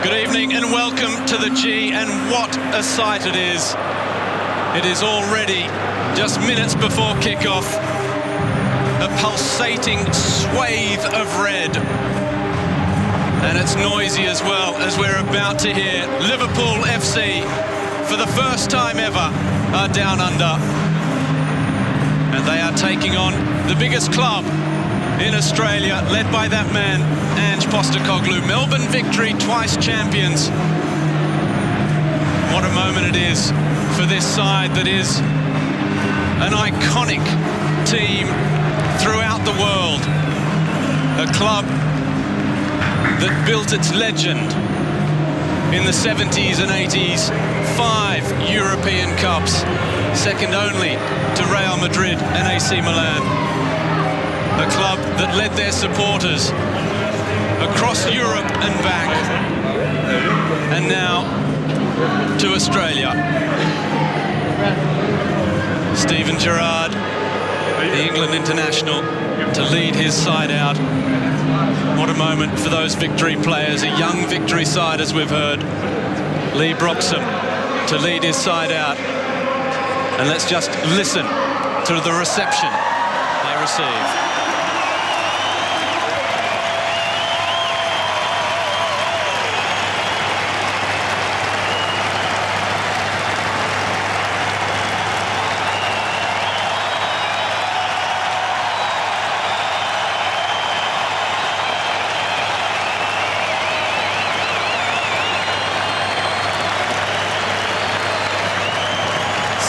Good evening and welcome to the G, and what a sight it is. It is already just minutes before kickoff. A pulsating swathe of red. And it's noisy as well, as we're about to hear Liverpool FC, for the first time ever, are down under. And they are taking on the biggest club in Australia, led by that man, Ange Postecoglou. Melbourne victory, twice champions. What a moment it is for this side that is an iconic team throughout the world. A club that built its legend in the 70s and 80s. 5 European Cups, second only to Real Madrid and AC Milan. A club that led their supporters across Europe and back, and now to Australia. Steven Gerrard, the England international, to lead his side out. What a moment for those victory players, a young victory side, as we've heard. Lee Broxham to lead his side out. And let's just listen to the reception they receive.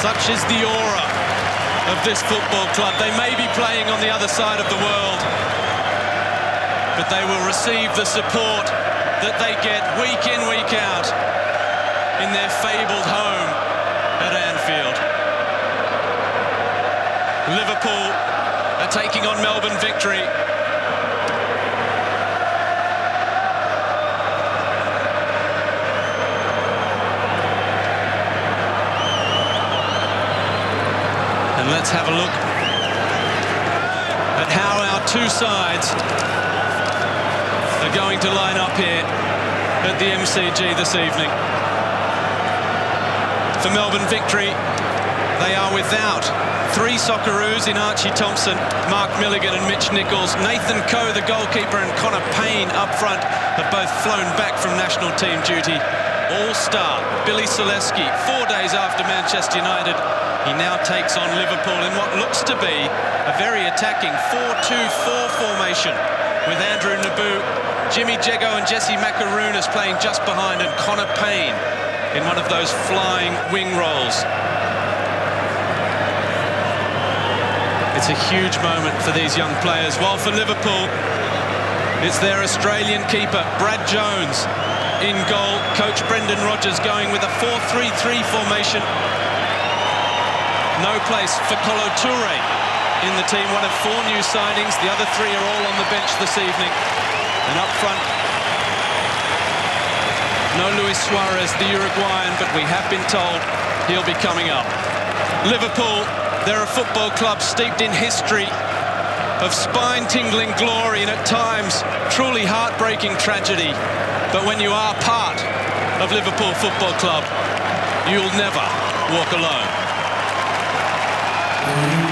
Such is the aura of this football club. They may be playing on the other side of the world, but they will receive the support that they get week in, week out in their fabled home at Anfield. Liverpool are taking on Melbourne victory. And let's have a look at how our two sides are going to line up here at the MCG this evening. For Melbourne victory, they are without 3 Socceroos in Archie Thompson, Mark Milligan and Mitch Nichols. Nathan Coe, the goalkeeper, and Connor Payne up front have both flown back from national team duty. All-star Billy Selesky, 4 days after Manchester United. He now takes on Liverpool in what looks to be a very attacking 4-2-4 formation, with Andrew Naboo, Jimmy Jego and Jesse Macaroon playing just behind, and Connor Payne in one of those flying wing roles. It's a huge moment for these young players, while for Liverpool, it's their Australian keeper, Brad Jones, in goal. Coach Brendan Rodgers going with a 4-3-3 formation. No place for Kolo Toure in the team, one of 4 new signings. The other 3 are all on the bench this evening. And up front, no Luis Suarez, the Uruguayan, but we have been told he'll be coming up. Liverpool, they're a football club steeped in history of spine-tingling glory and at times truly heartbreaking tragedy. But when you are part of Liverpool Football Club, you'll never walk alone. At the end of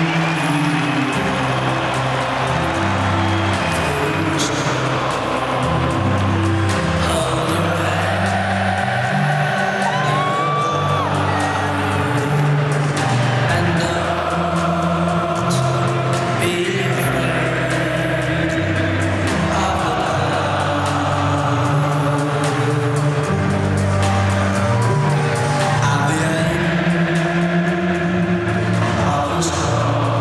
the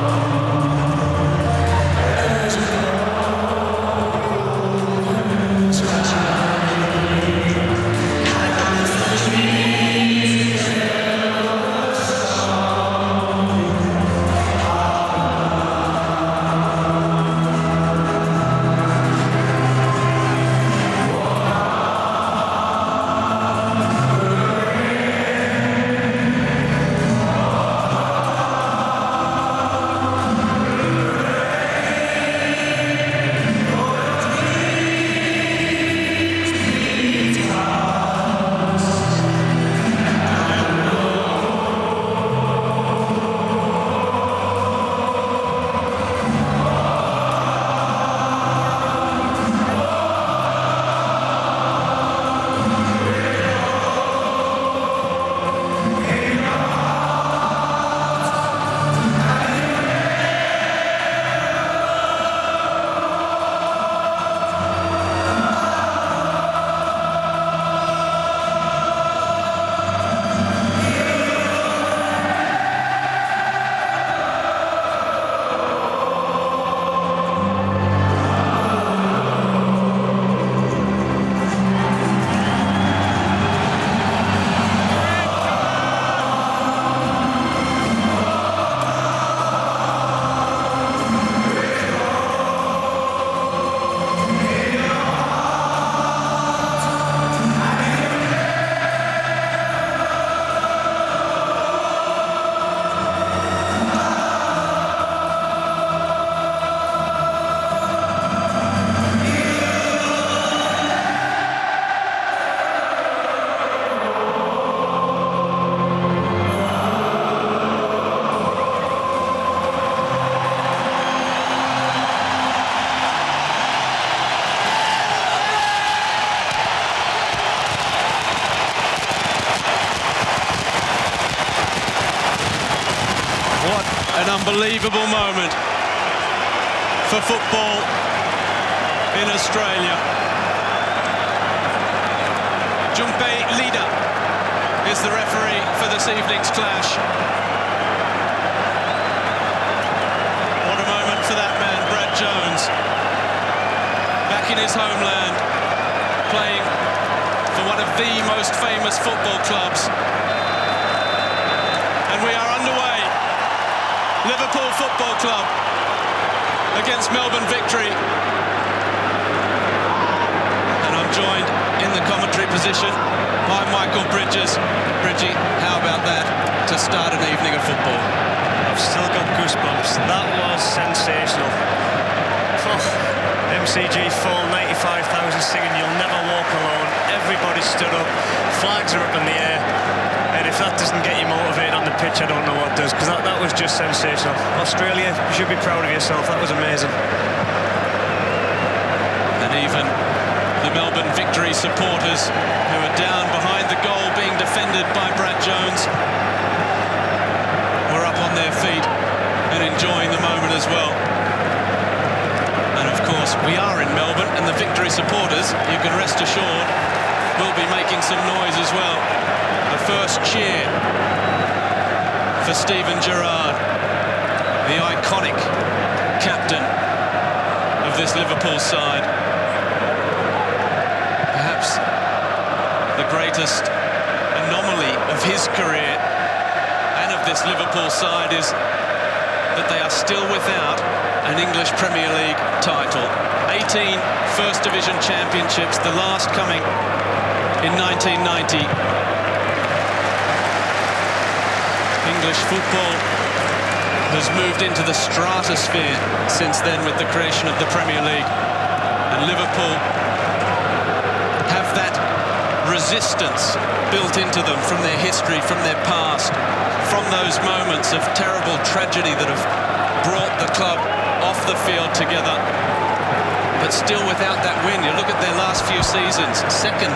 An unbelievable moment for football in Australia. Jumpe Lida is the referee for this evening's clash. What a moment for that man, Brad Jones. Back in his homeland, playing for one of the most famous football clubs. And we are underway. Liverpool Football Club against Melbourne Victory. And I'm joined in the commentary position by Michael Bridges. Bridgie, how about that to start an evening of football? I've still got goosebumps. That was sensational. MCG full, 95,000 singing "You'll Never Walk Alone." Everybody stood up, flags are up in the air, and if that doesn't get you motivated on the pitch, I don't know what does, because that was just sensational. Australia, you should be proud of yourself. That was amazing. And even the Melbourne Victory supporters, who are down behind the goal being defended by Brad Jones, were up on their feet and enjoying the moment as well. And of course, we are in Melbourne, and the Victory supporters, you can rest assured, will be making some noise as well. The first cheer for Steven Gerrard, the iconic captain of this Liverpool side. Perhaps the greatest anomaly of his career and of this Liverpool side is that they are still without an English Premier League title. 18 First Division championships, the last coming in 1990. English football has moved into the stratosphere since then with the creation of the Premier League. And Liverpool have that resistance built into them from their history, from their past, from those moments of terrible tragedy that have brought the club off the field together. But still without that win. You look at their last few seasons, second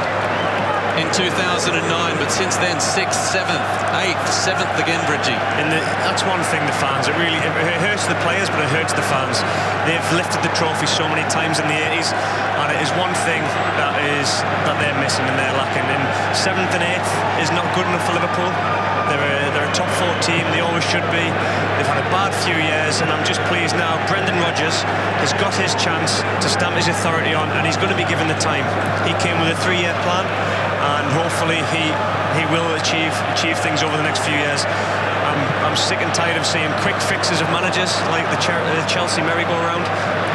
in 2009, but since then 6th, 7th, 8th, 7th again, Bridgie. And that's one thing, the fans, it hurts the players, but it hurts the fans. They've lifted the trophy so many times in the 80s, and it is one thing that they're missing and they're lacking. And 7th and 8th is not good enough for Liverpool. They're a top 4 team, they always should be. They've had a bad few years, and I'm just pleased now Brendan Rodgers has got his chance to stamp his authority on, and he's going to be given the time. He came with a 3-year plan, and hopefully he will achieve things over the next few years. I'm sick and tired of seeing quick fixes of managers like the Chelsea merry-go-round.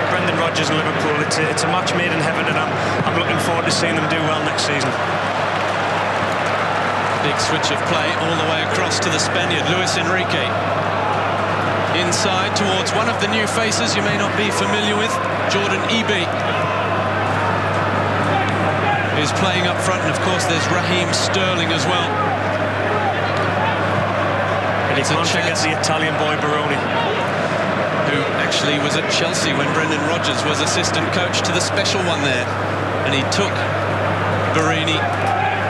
Brendan Rodgers and Liverpool, it's a match made in heaven, and I'm looking forward to seeing them do well next season. Big switch of play all the way across to the Spaniard, Luis Enrique. Inside towards one of the new faces you may not be familiar with, Jordan Eby is playing up front, and of course there's Raheem Sterling as well. And you can't forget the Italian boy Baroni, who actually was at Chelsea when Brendan Rodgers was assistant coach to the special one there, and he took Barini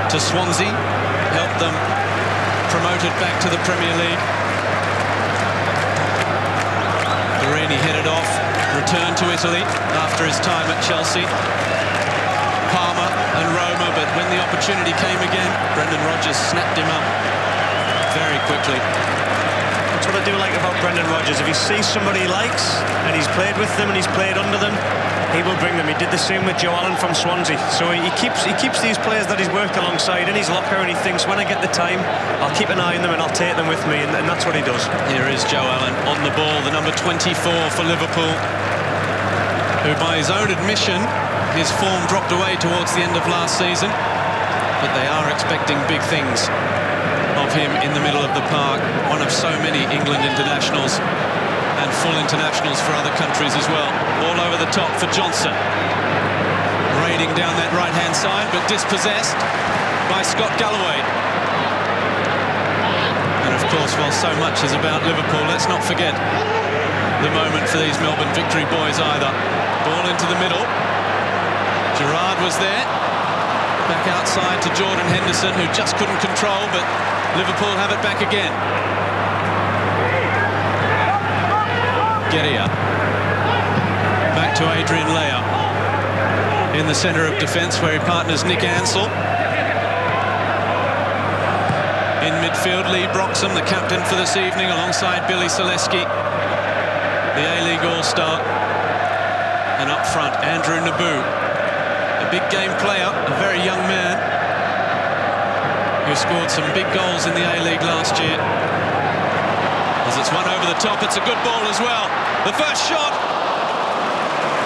to Swansea, helped them promoted back to the Premier League. Barini headed off, returned to Italy after his time at Chelsea, Parma and Roma, but when the opportunity came again, Brendan Rodgers snapped him up very quickly. That's what I do like about Brendan Rodgers. If he sees somebody he likes and he's played with them and he's played under them, he will bring them. He did the same with Joe Allen from Swansea. So he keeps these players that he's worked alongside in his locker, and he thinks, when I get the time, I'll keep an eye on them and I'll take them with me, and that's what he does. Here is Joe Allen on the ball, the number 24 for Liverpool, who by his own admission, his form dropped away towards the end of last season, but they are expecting big things of him in the middle of the park, one of so many England internationals and full internationals for other countries as well. All over the top for Johnson, raiding down that right-hand side, but dispossessed by Scott Galloway. And of course, while so much is about Liverpool, let's not forget the moment for these Melbourne Victory boys either. Ball into the middle, Gerrard was there, back outside to Jordan Henderson, who just couldn't control, but Liverpool have it back again. Gerrard. Back to Adrian Leia in the centre of defence, where he partners Nick Ansell. In midfield, Lee Broxham, the captain for this evening, alongside Billy Selesky, the A-League All-Star. And up front, Andrew Naboo, a big game player, a very young man who scored some big goals in the A-League last year. As it's one over the top, it's a good ball as well. The first shot,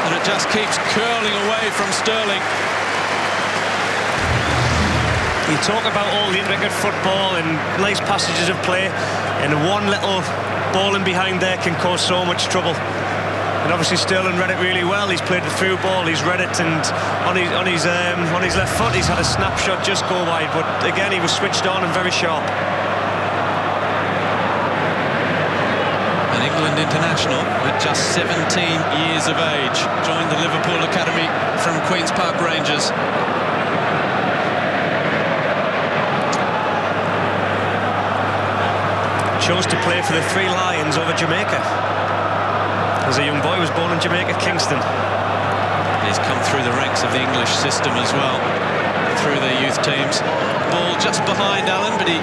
and it just keeps curling away from Sterling. You talk about all the intricate football and nice passages of play, and one little ball in behind there can cause so much trouble. And obviously Sterling read it really well. He's played the through ball, he's read it, and on his left foot he's had a snapshot just go wide, but again he was switched on and very sharp. An England international at just 17 years of age, joined the Liverpool Academy from Queen's Park Rangers. Chose to play for the Three Lions over Jamaica. As a young boy, was born in Jamaica, Kingston. He's come through the ranks of the English system as well, through their youth teams. Ball just behind Allen, but he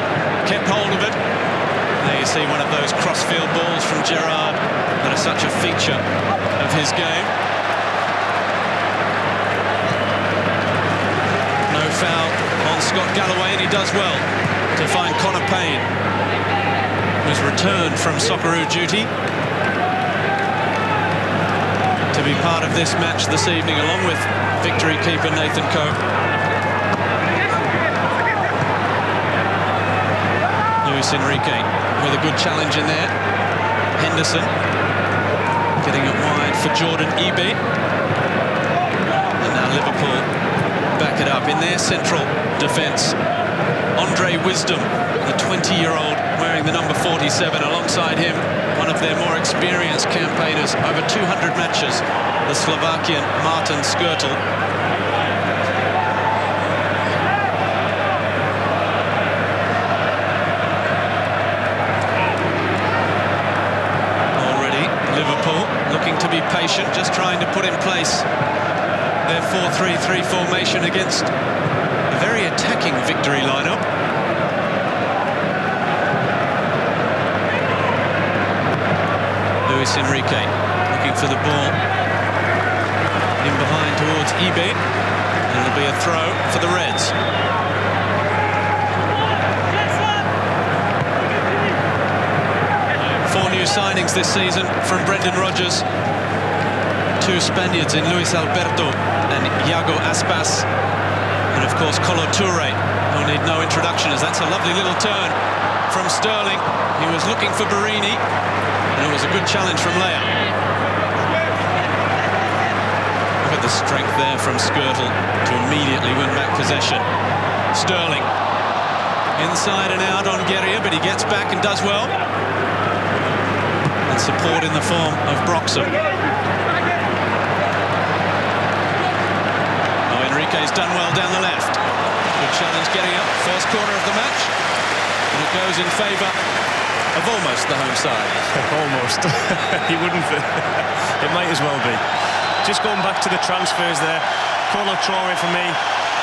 kept hold of it. There you see one of those crossfield balls from Gerrard that are such a feature of his game. No foul on Scott Galloway, and he does well to find Connor Payne, who's returned from Socceroo duty to be part of this match this evening, along with victory keeper Nathan Coe. Luis Enrique with a good challenge in there. Henderson getting it wide for Jordan Ebe. And now Liverpool back it up in their central defence. Andre Wisdom, the 20-year-old wearing the number 47, alongside him one of their more experienced campaigners, over 200 matches, the Slovakian Martin Skrtel. Already Liverpool looking to be patient, just trying to put in place their 4-3-3 formation against a very attacking victory lineup. Luis Enrique looking for the ball in behind towards Ebe, and it'll be a throw for the Reds. Four new signings this season from Brendan Rodgers. Two Spaniards in Luis Alberto and Iago Aspas, and of course Kolo Touré, who'll need no introduction, as that's a lovely little turn from Sterling. He was looking for Barini, and it was a good challenge from Leia. Look at the strength there from Skrtel to immediately win back possession. Sterling inside and out on Gerrard, but he gets back and does well. And support in the form of Broxham. Oh, Enrique's done well down the left. Good challenge getting up. First corner of the match. And it goes in favour of almost the home side. Almost. He wouldn't. It might as well be. Just going back to the transfers there, Kolo Touré for me,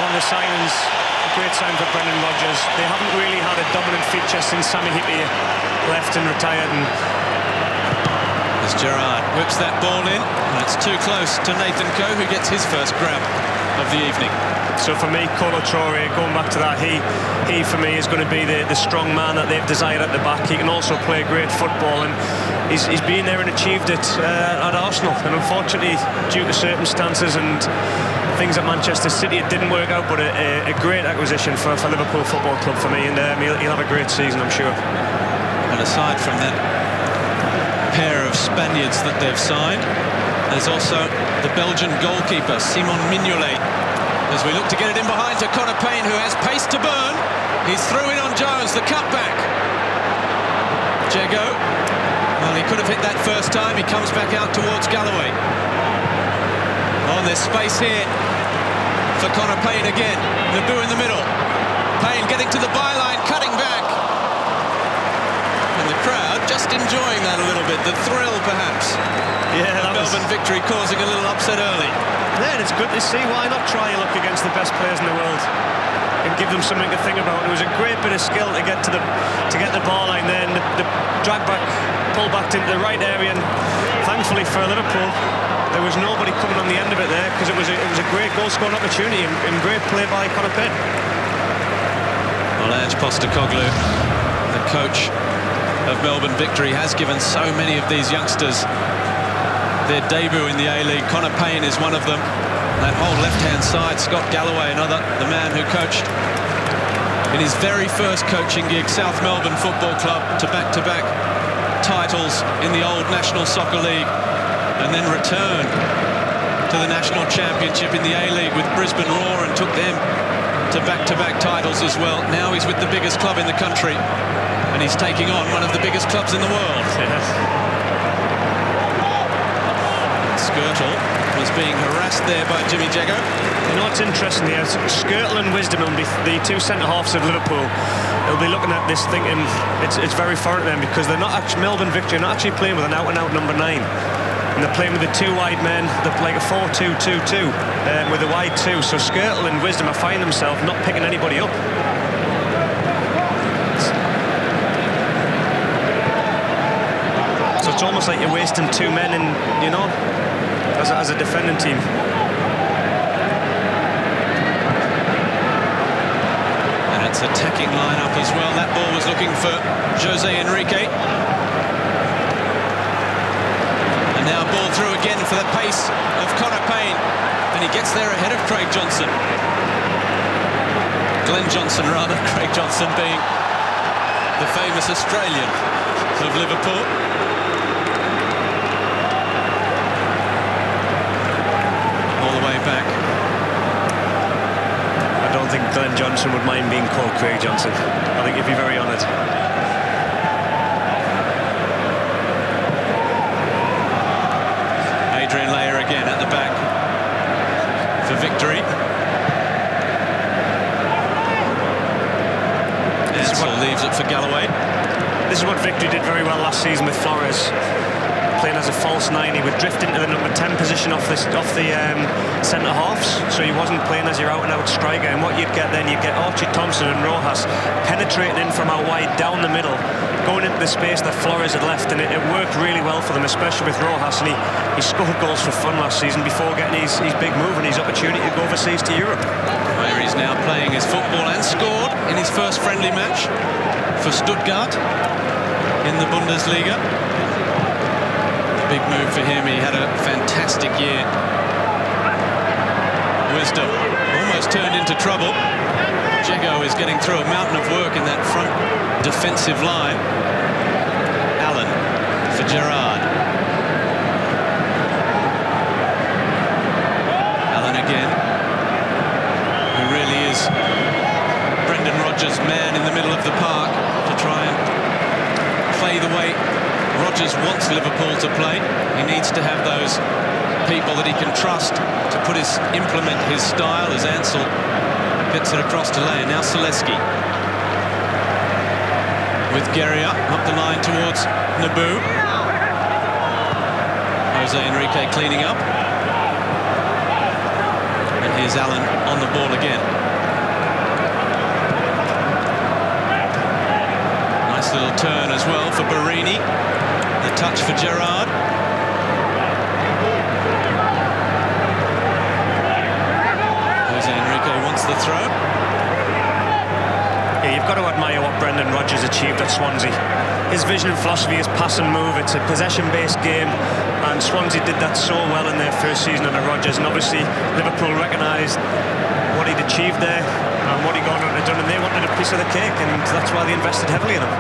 one of the signings, a great sign for Brendan Rodgers. They haven't really had a dominant feature since Sami Hyypiä left and retired. And as Gerrard whips that ball in, and it's too close to Nathan Coe, who gets his first grab of the evening. So for me, Kolo Touré, going back to that, he for me is going to be the strong man that they've desired at the back. He can also play great football, and he's been there and achieved it at Arsenal. And unfortunately, due to circumstances and things at Manchester City, it didn't work out. But a great acquisition for Liverpool Football Club for me, and he'll have a great season, I'm sure. And aside from that pair of Spaniards that they've signed, there's also the Belgian goalkeeper Simon Mignolet, as we look to get it in behind to Connor Payne, who has pace to burn. He's through in on Jones, the cutback. Jago, well, he could have hit that first time. He comes back out towards Galloway. Oh, there's space here for Connor Payne again. Naboo in the middle. Payne getting to the byline, cutting back. And the crowd just just enjoying that a little bit, the thrill perhaps. Yeah, that Melbourne victory causing a little upset early. Yeah, and it's good to see. Why not try your luck against the best players in the world and give them something to think about? It was a great bit of skill to get to the ball line there, and the drag back, pull back into the right area, and thankfully for Liverpool, there was nobody coming on the end of it there, because it was a great goal-scoring opportunity and great play by Conor Payne. Well, Ange Postecoglou, the coach of Melbourne Victory, has given so many of these youngsters their debut in the A-League. Conor Payne is one of them. That whole left-hand side, Scott Galloway, another, the man who coached in his very first coaching gig, South Melbourne Football Club, to back-to-back titles in the old National Soccer League, and then returned to the National Championship in the A-League with Brisbane Roar and took them to back-to-back titles as well. Now he's with the biggest club in the country, and he's taking on one of the biggest clubs in the world. Skirtle was being harassed there by Jimmy Jago. You know what's interesting here? Skirtle and Wisdom will be the two centre-halves of Liverpool. They'll be looking at this thinking it's very foreign to them, because they're not actually, Melbourne Victory are not actually playing with an out-and-out number 9. And they're playing with the two wide men. They're like a 4-2-2-2 with a wide 2. So Skirtle and Wisdom are finding themselves not picking anybody up. So it's almost like you're wasting 2 men in, you know, as a defending team. And it's attacking lineup as well. That ball was looking for Jose Enrique. And now ball through again for the pace of Conor Payne. And he gets there ahead of Craig Johnson. Glenn Johnson, rather. Craig Johnson being the famous Australian of Liverpool. Back. I don't think Glenn Johnson would mind being called Craig Johnson. I think he'd be very honoured. Adrian Layer again at the back for Victory. Ansel leaves it for Galloway. This is what Victory did very well last season with Flores. Playing as a false 9, he would drift into the number 10 position off the centre halves, so he wasn't playing as your out-and-out striker. And what you'd get then, you'd get Archie Thompson and Rojas penetrating in from out wide down the middle, going into the space that Flores had left, and it worked really well for them, especially with Rojas. And he scored goals for fun last season before getting his big move and his opportunity to go overseas to Europe, where he's now playing his football and scored in his first friendly match for Stuttgart in the Bundesliga. Big move for him. He had a fantastic year. Wisdom almost turned into trouble. Jago is getting through a mountain of work in that front defensive line. Allen for Gerrard. Allen again, who really is Brendan Rodgers' man in the middle of the park to try and play the way Rodgers wants Liverpool to play. He needs to have those people that he can trust to implement his style, as Ansel gets it across to Lane. Now Selesky with Gerrard up the line towards Naboo. Jose Enrique cleaning up. And here's Allen on the ball again. Nice little turn as well for Barini. The touch for Gerrard. Jose Enrique wants the throw. Yeah, you've got to admire what Brendan Rodgers achieved at Swansea. His vision and philosophy is pass and move. It's a possession-based game, and Swansea did that so well in their first season under Rodgers. And obviously Liverpool recognised what he'd achieved there and what he'd gone on to do, and they wanted a piece of the cake, and that's why they invested heavily in him.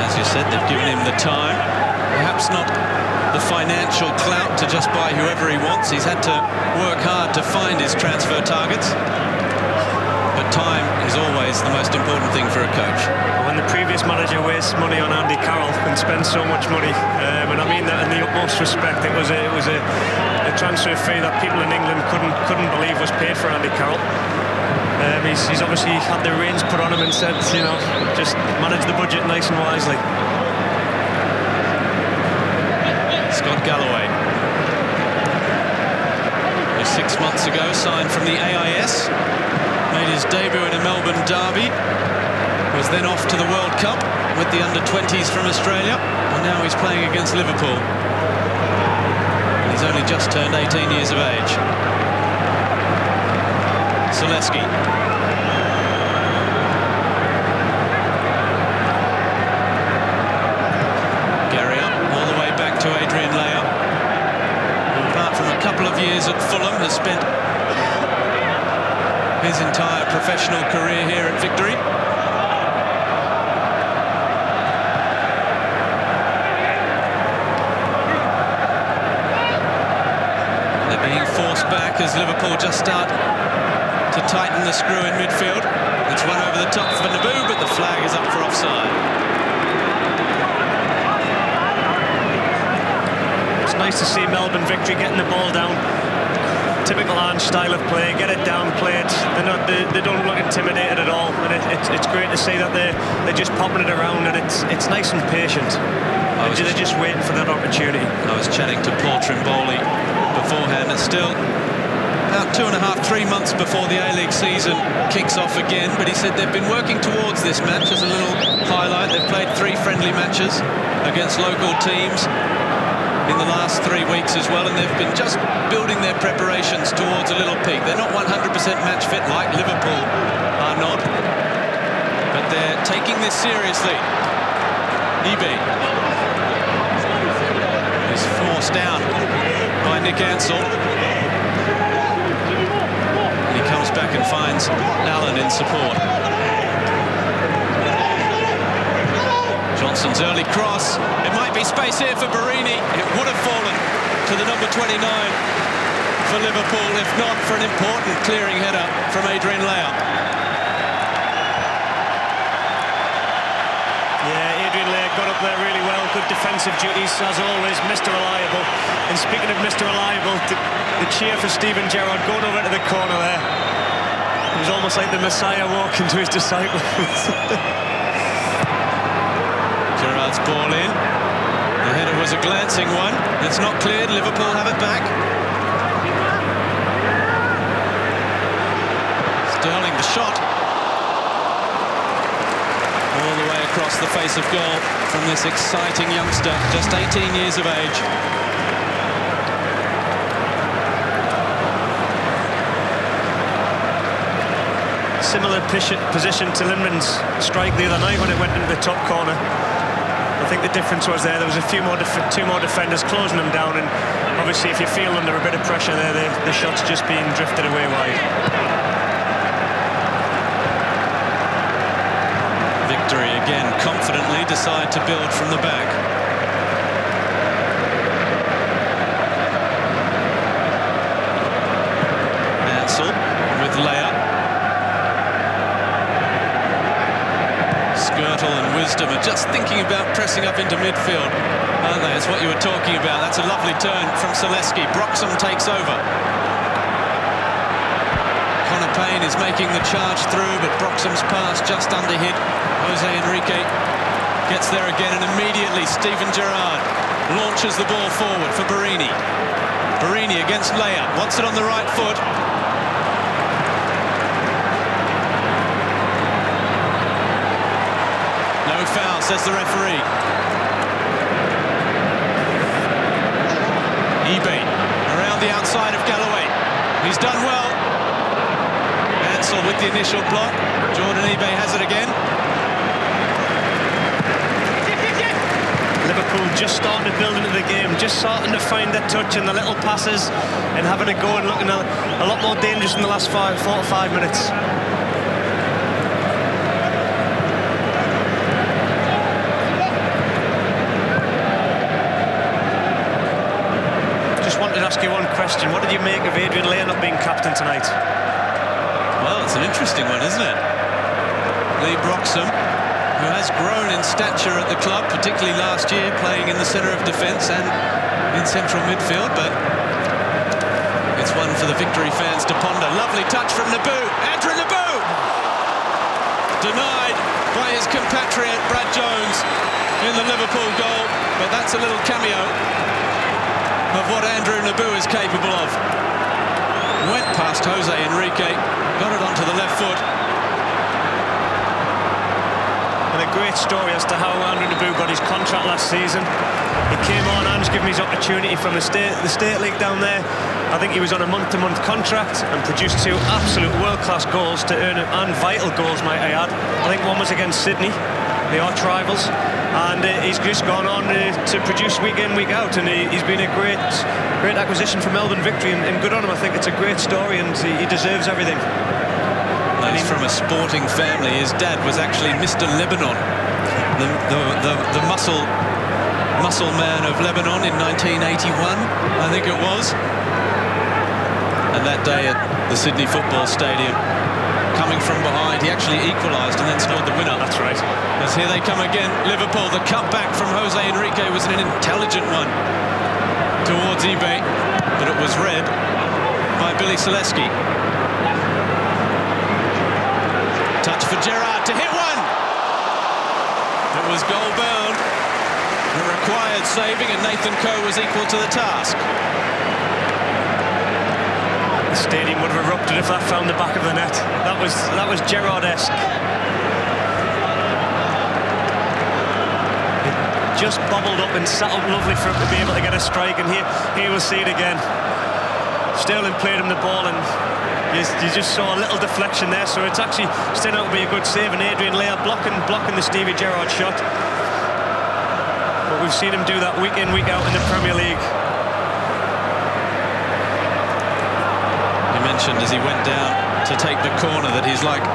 As you said, they've given him the time, perhaps not the financial clout to just buy whoever he wants. He's had to work hard to find his transfer targets, but time is always the most important thing for a coach. When the previous manager wastes money on Andy Carroll and spends so much money, and I mean that in the utmost respect, it was a transfer fee that people in England couldn't believe was paid for Andy Carroll. He's obviously had the reins put on him and said, you know, just manage the budget nice and wisely. Scott Galloway, who 6 months ago signed from the AIS, made his debut in a Melbourne derby, was then off to the World Cup with the under-20s from Australia, and now he's playing against Liverpool. He's only just turned 18 years of age. Zaleski. All the way back to Adrian Leia, who, apart from a couple of years at Fulham, has spent his entire professional career here at Victory. They're being forced back as Liverpool just start to tighten the screw in midfield. It's one over the top for Naboo, but the flag is up for offside. Nice to see Melbourne Victory getting the ball down. Typical Ange style of play, get it down, play it. They don't look intimidated at all, and it's great to see that they're just popping it around, and it's nice and patient. They're just waiting for that opportunity. I was chatting to Paul Trimboli beforehand. It's still about 2.5-3 months before the A-League season kicks off again, but he said they've been working towards this match. As a little highlight, they've played 3 friendly matches against local teams in the last 3 weeks as well, and they've been just building their preparations towards a little peak. They're not 100% match fit like Liverpool are not, but they're taking this seriously. Ebe is forced down by Nick Ansell. And he comes back and finds Allen in support. Johnson's early cross. It might be space here for Barini. It would have fallen to the number 29 for Liverpool, if not for an important clearing header from Adrian Leia. Yeah, Adrian Leia got up there really well. Good defensive duties, as always. Mr. Reliable. And speaking of Mr. Reliable, the cheer for Steven Gerrard going over to the corner there. It was almost like the Messiah walking to his disciples. Gerrard's ball in. The header was a glancing one. It's not cleared. Liverpool have it back. Sterling the shot. All the way across the face of goal from this exciting youngster, just 18 years of age. Similar position to Lindman's strike the other night when it went into the top corner. I think the difference was there was a few more two more defenders closing them down, and obviously if you feel under a bit of pressure there, the shot's just being drifted away wide. Victory again confidently decide to build from the back. Ansell with Leia. Skirtle and Wisdom are just thinking about pressing up into midfield, aren't they? That's what you were talking about. That's a lovely turn from Zaleski. Broxham takes over. Connor Payne is making the charge through, but Broxham's pass just under hit. Jose Enrique gets there again, and immediately Steven Gerrard launches the ball forward for Barini. Barini against Leia, wants it on the right foot. No foul, says the referee. Ebe around the outside of Galloway. He's done well. Ansell with the initial block. Jordan Ebe has it again. Liverpool just starting to build into the game, just starting to find their touch and the little passes and having a go and looking a lot more dangerous in the last 4 to 5 minutes. Just wanted to ask you one question. What did you make of Adrian Leia not being captain tonight? Well, it's an interesting one, isn't it? Lee Broxham, who has grown in stature at the club, particularly last year, playing in the centre of defence and in central midfield, but it's one for the Victory fans to ponder. Lovely touch from Naboo. Andrew Naboo! compatriot Brad Jones in the Liverpool goal, but that's a little cameo of what Andrew Naboo is capable of. Went past Jose Enrique, got it onto the left foot. And a great story as to how Andrew Naboo got his contract last season. He came on and was given his opportunity from the state league down there. I think he was on a month-to-month contract and produced 2 absolute world-class goals to earn it, and vital goals, might I add. I think one was against Sydney, the arch rivals, and he's just gone on to produce week in, week out, and he's been a great acquisition for Melbourne Victory, and good on him. I think it's a great story, and he deserves everything. He's from a sporting family. His dad was actually Mr. Lebanon, the muscle man of Lebanon in 1981, I think it was. And that day at the Sydney Football Stadium, coming from behind, he actually equalised and then scored the winner. That's right. As here they come again, Liverpool. The cutback from Jose Enrique was an intelligent one towards eBay, but it was read by Billy Selesky. Touch for Gerrard to hit one. It was goal bound. It required saving, and Nathan Coe was equal to the task. The stadium would have erupted if that found the back of the net. That was Gerrard-esque. It just bobbled up and sat up lovely for him to be able to get a strike, and here we'll see it again. Sterling played him the ball, and you just saw a little deflection there, so it's actually staying out to be a good save, and Adrian Leah blocking the Stevie Gerrard shot. But we've seen him do that week in, week out in the Premier League. He mentioned as he went down to take the corner that he's like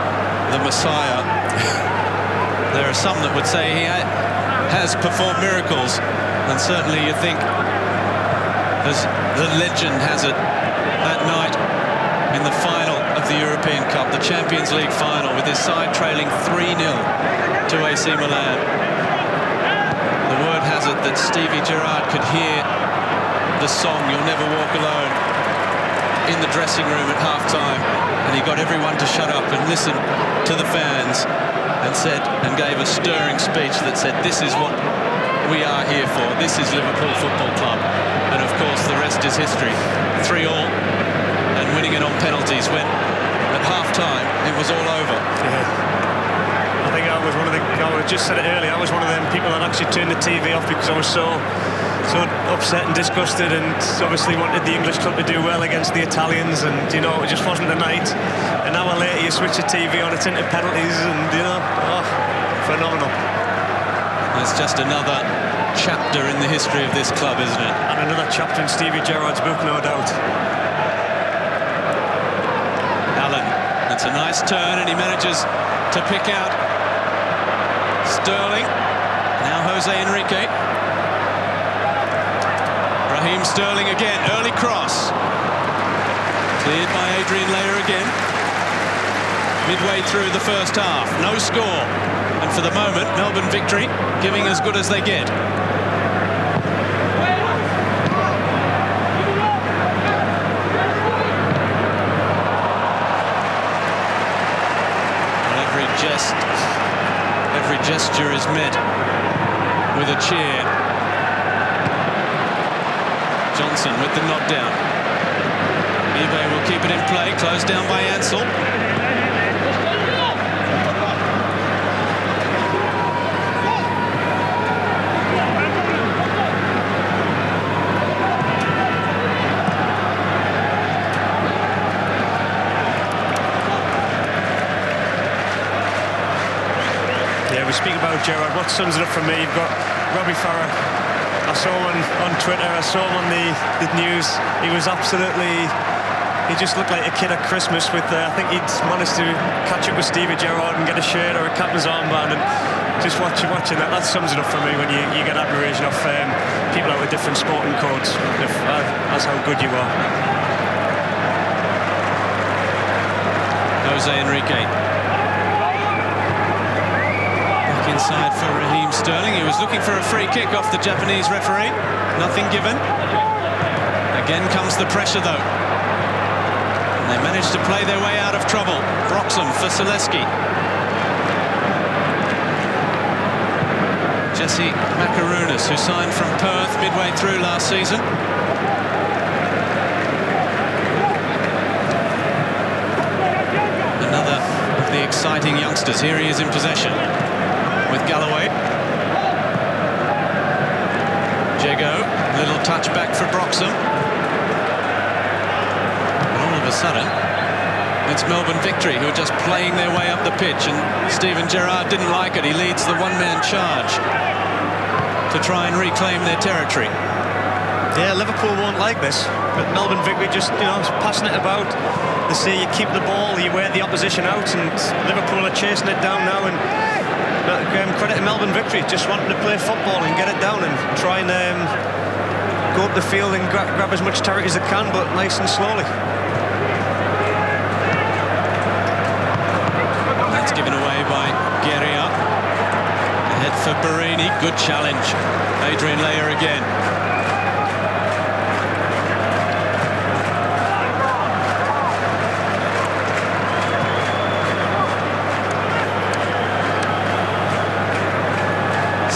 the Messiah. There are some that would say he has performed miracles, and certainly you think, as the legend has it, that night in the final of the European Cup, the Champions League final, with his side trailing 3-0 to AC Milan. The word has it that Stevie Gerrard could hear the song "You'll Never Walk Alone" in the dressing room at half-time, and he got everyone to shut up and listen to the fans, and gave a stirring speech that said, "This is what we are here for. This is Liverpool Football Club." And of course the rest is history. 3-3, and winning it on penalties, when at half-time it was all over. Yeah. I think I was I just said it earlier, I was one of them people that actually turned the TV off because I was so upset and disgusted, and obviously wanted the English club to do well against the Italians, and it just wasn't the night. An hour later you switch the TV on, it's into penalties, and phenomenal. It's just another chapter in the history of this club, isn't it? And another chapter in Stevie Gerrard's book, no doubt. Allen, it's a nice turn, and he manages to pick out Sterling. Now Jose Enrique. Raheem Sterling again, early cross. Cleared by Adrian Leah again. Midway through the first half, no score. And for the moment, Melbourne Victory giving as good as they get. Every gesture is met with a cheer. Johnson with the knockdown. eBay will keep it in play, closed down by Ansell. We speak about Gerrard. What sums it up for me? You've got Robbie Farah. I saw him on Twitter. I saw him on the news. He was absolutely... He just looked like a kid at Christmas with... I think he'd managed to catch up with Stevie Gerrard and get a shirt or a captain's armband, and just watching that sums it up for me when you get admiration of people out with different sporting codes. That's how good you are. Jose Enrique. Inside for Raheem Sterling. He was looking for a free kick off the Japanese referee. Nothing given. Again comes the pressure, though. And they managed to play their way out of trouble. Broxham for Selesky. Jesse Macaronis, who signed from Perth midway through last season. Another of the exciting youngsters. Here he is in possession with Galloway. Jago, little touch back for Broxham. And all of a sudden, it's Melbourne Victory who are just playing their way up the pitch, and Steven Gerrard didn't like it. He leads the one-man charge to try and reclaim their territory. Yeah, Liverpool won't like this, but Melbourne Victory just, passing it about. They say you keep the ball, you wear the opposition out, and Liverpool are chasing it down now. And credit to Melbourne Victory, just wanting to play football and get it down and try and go up the field and grab as much territory as they can, but nice and slowly. That's given away by Gerrard. Ahead for Barini, good challenge. Adrian Leyer again.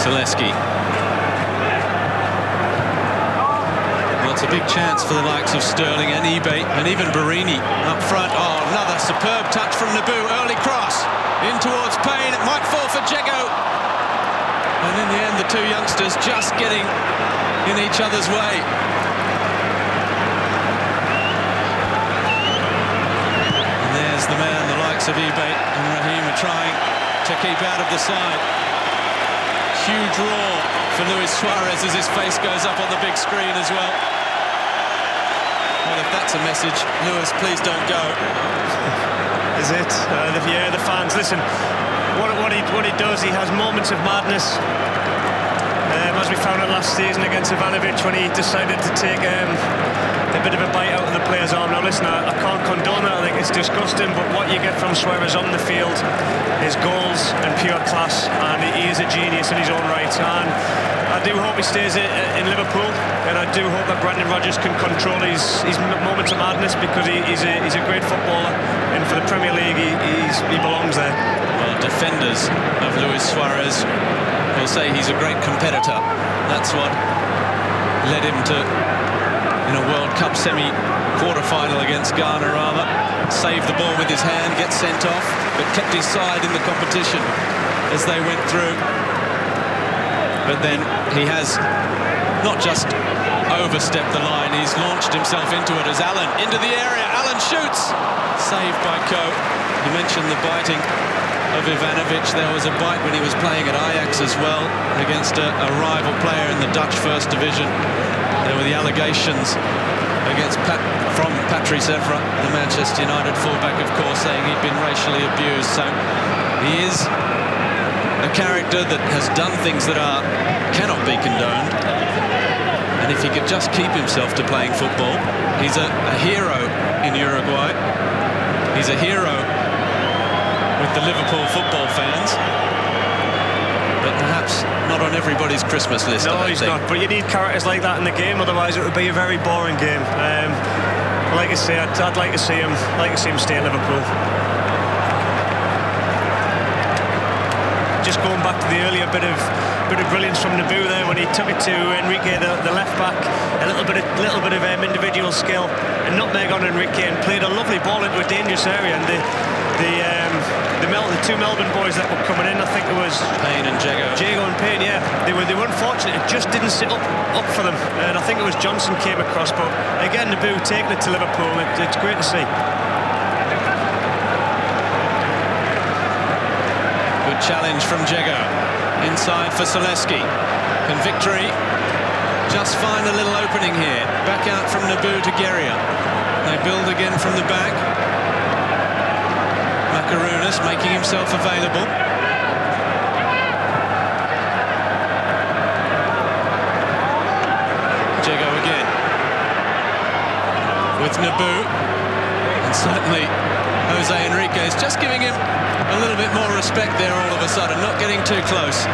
Zaleski. Well, it's a big chance for the likes of Sterling and Ebay and even Barini up front. Oh, another superb touch from Naboo. Early cross in towards Payne. It might fall for Jago. And in the end, the two youngsters just getting in each other's way. And there's the man, the likes of Ebay and Raheem are trying to keep out of the side. Huge roar for Luis Suarez as his face goes up on the big screen as well. Well, if that's a message, Luis, please don't go. Is it? Yeah, the fans. Listen, what he does, he has moments of madness. As we found out last season against Ivanovic, when he decided to take a bit of a bite out of the player's arm. Now listen, I can't condone that. I think it's disgusting, but what you get from Suarez on the field is goals and pure class, and he is a genius in his own right. And I do hope he stays in Liverpool, and I do hope that Brendan Rodgers can control his moments of madness, because he's a great footballer, and for the Premier League he belongs there. Well, defenders of Luis Suarez will say he's a great competitor. That's what led him to, in a World Cup semi-quarter-final against Ghana, rather, save the ball with his hand, get sent off, but kept his side in the competition as they went through. But then he has not just overstepped the line, he's launched himself into it as Allen into the area. Allen shoots, saved by Coe. You mentioned the biting of Ivanovic. There was a bite when he was playing at Ajax as well, against a rival player in the Dutch First Division. There were the allegations against from Patrice Evra, the Manchester United fullback, of course, saying he'd been racially abused. So he is a character that has done things that cannot be condoned. And if he could just keep himself to playing football, he's a hero in Uruguay. He's a hero with the Liverpool football fans, but perhaps not on everybody's Christmas list. No, he's not. But you need characters like that in the game, otherwise it would be a very boring game. Like I say, I'd like to see him stay at Liverpool. Just going back to the earlier bit of brilliance from Naboo there when he took it to Enrique, the left back, a little bit of individual skill and nutmeg on Enrique, and played a lovely ball into a dangerous area. And the two Melbourne boys that were coming in, I think it was Payne and Jago and Payne, yeah, they were unfortunate. It just didn't sit up for them, and I think it was Johnson came across. But again, Naboo taking it to Liverpool, it's great to see. Good challenge from Jago. Inside for Zaleski. Can Victory just find a little opening here? Back out from Naboo to Gerrard. They build again from the back. Macaronis making himself available. Jago again with Naboo, and certainly Jose Enriquez just giving him a little bit more respect there all of a sudden, not getting too close.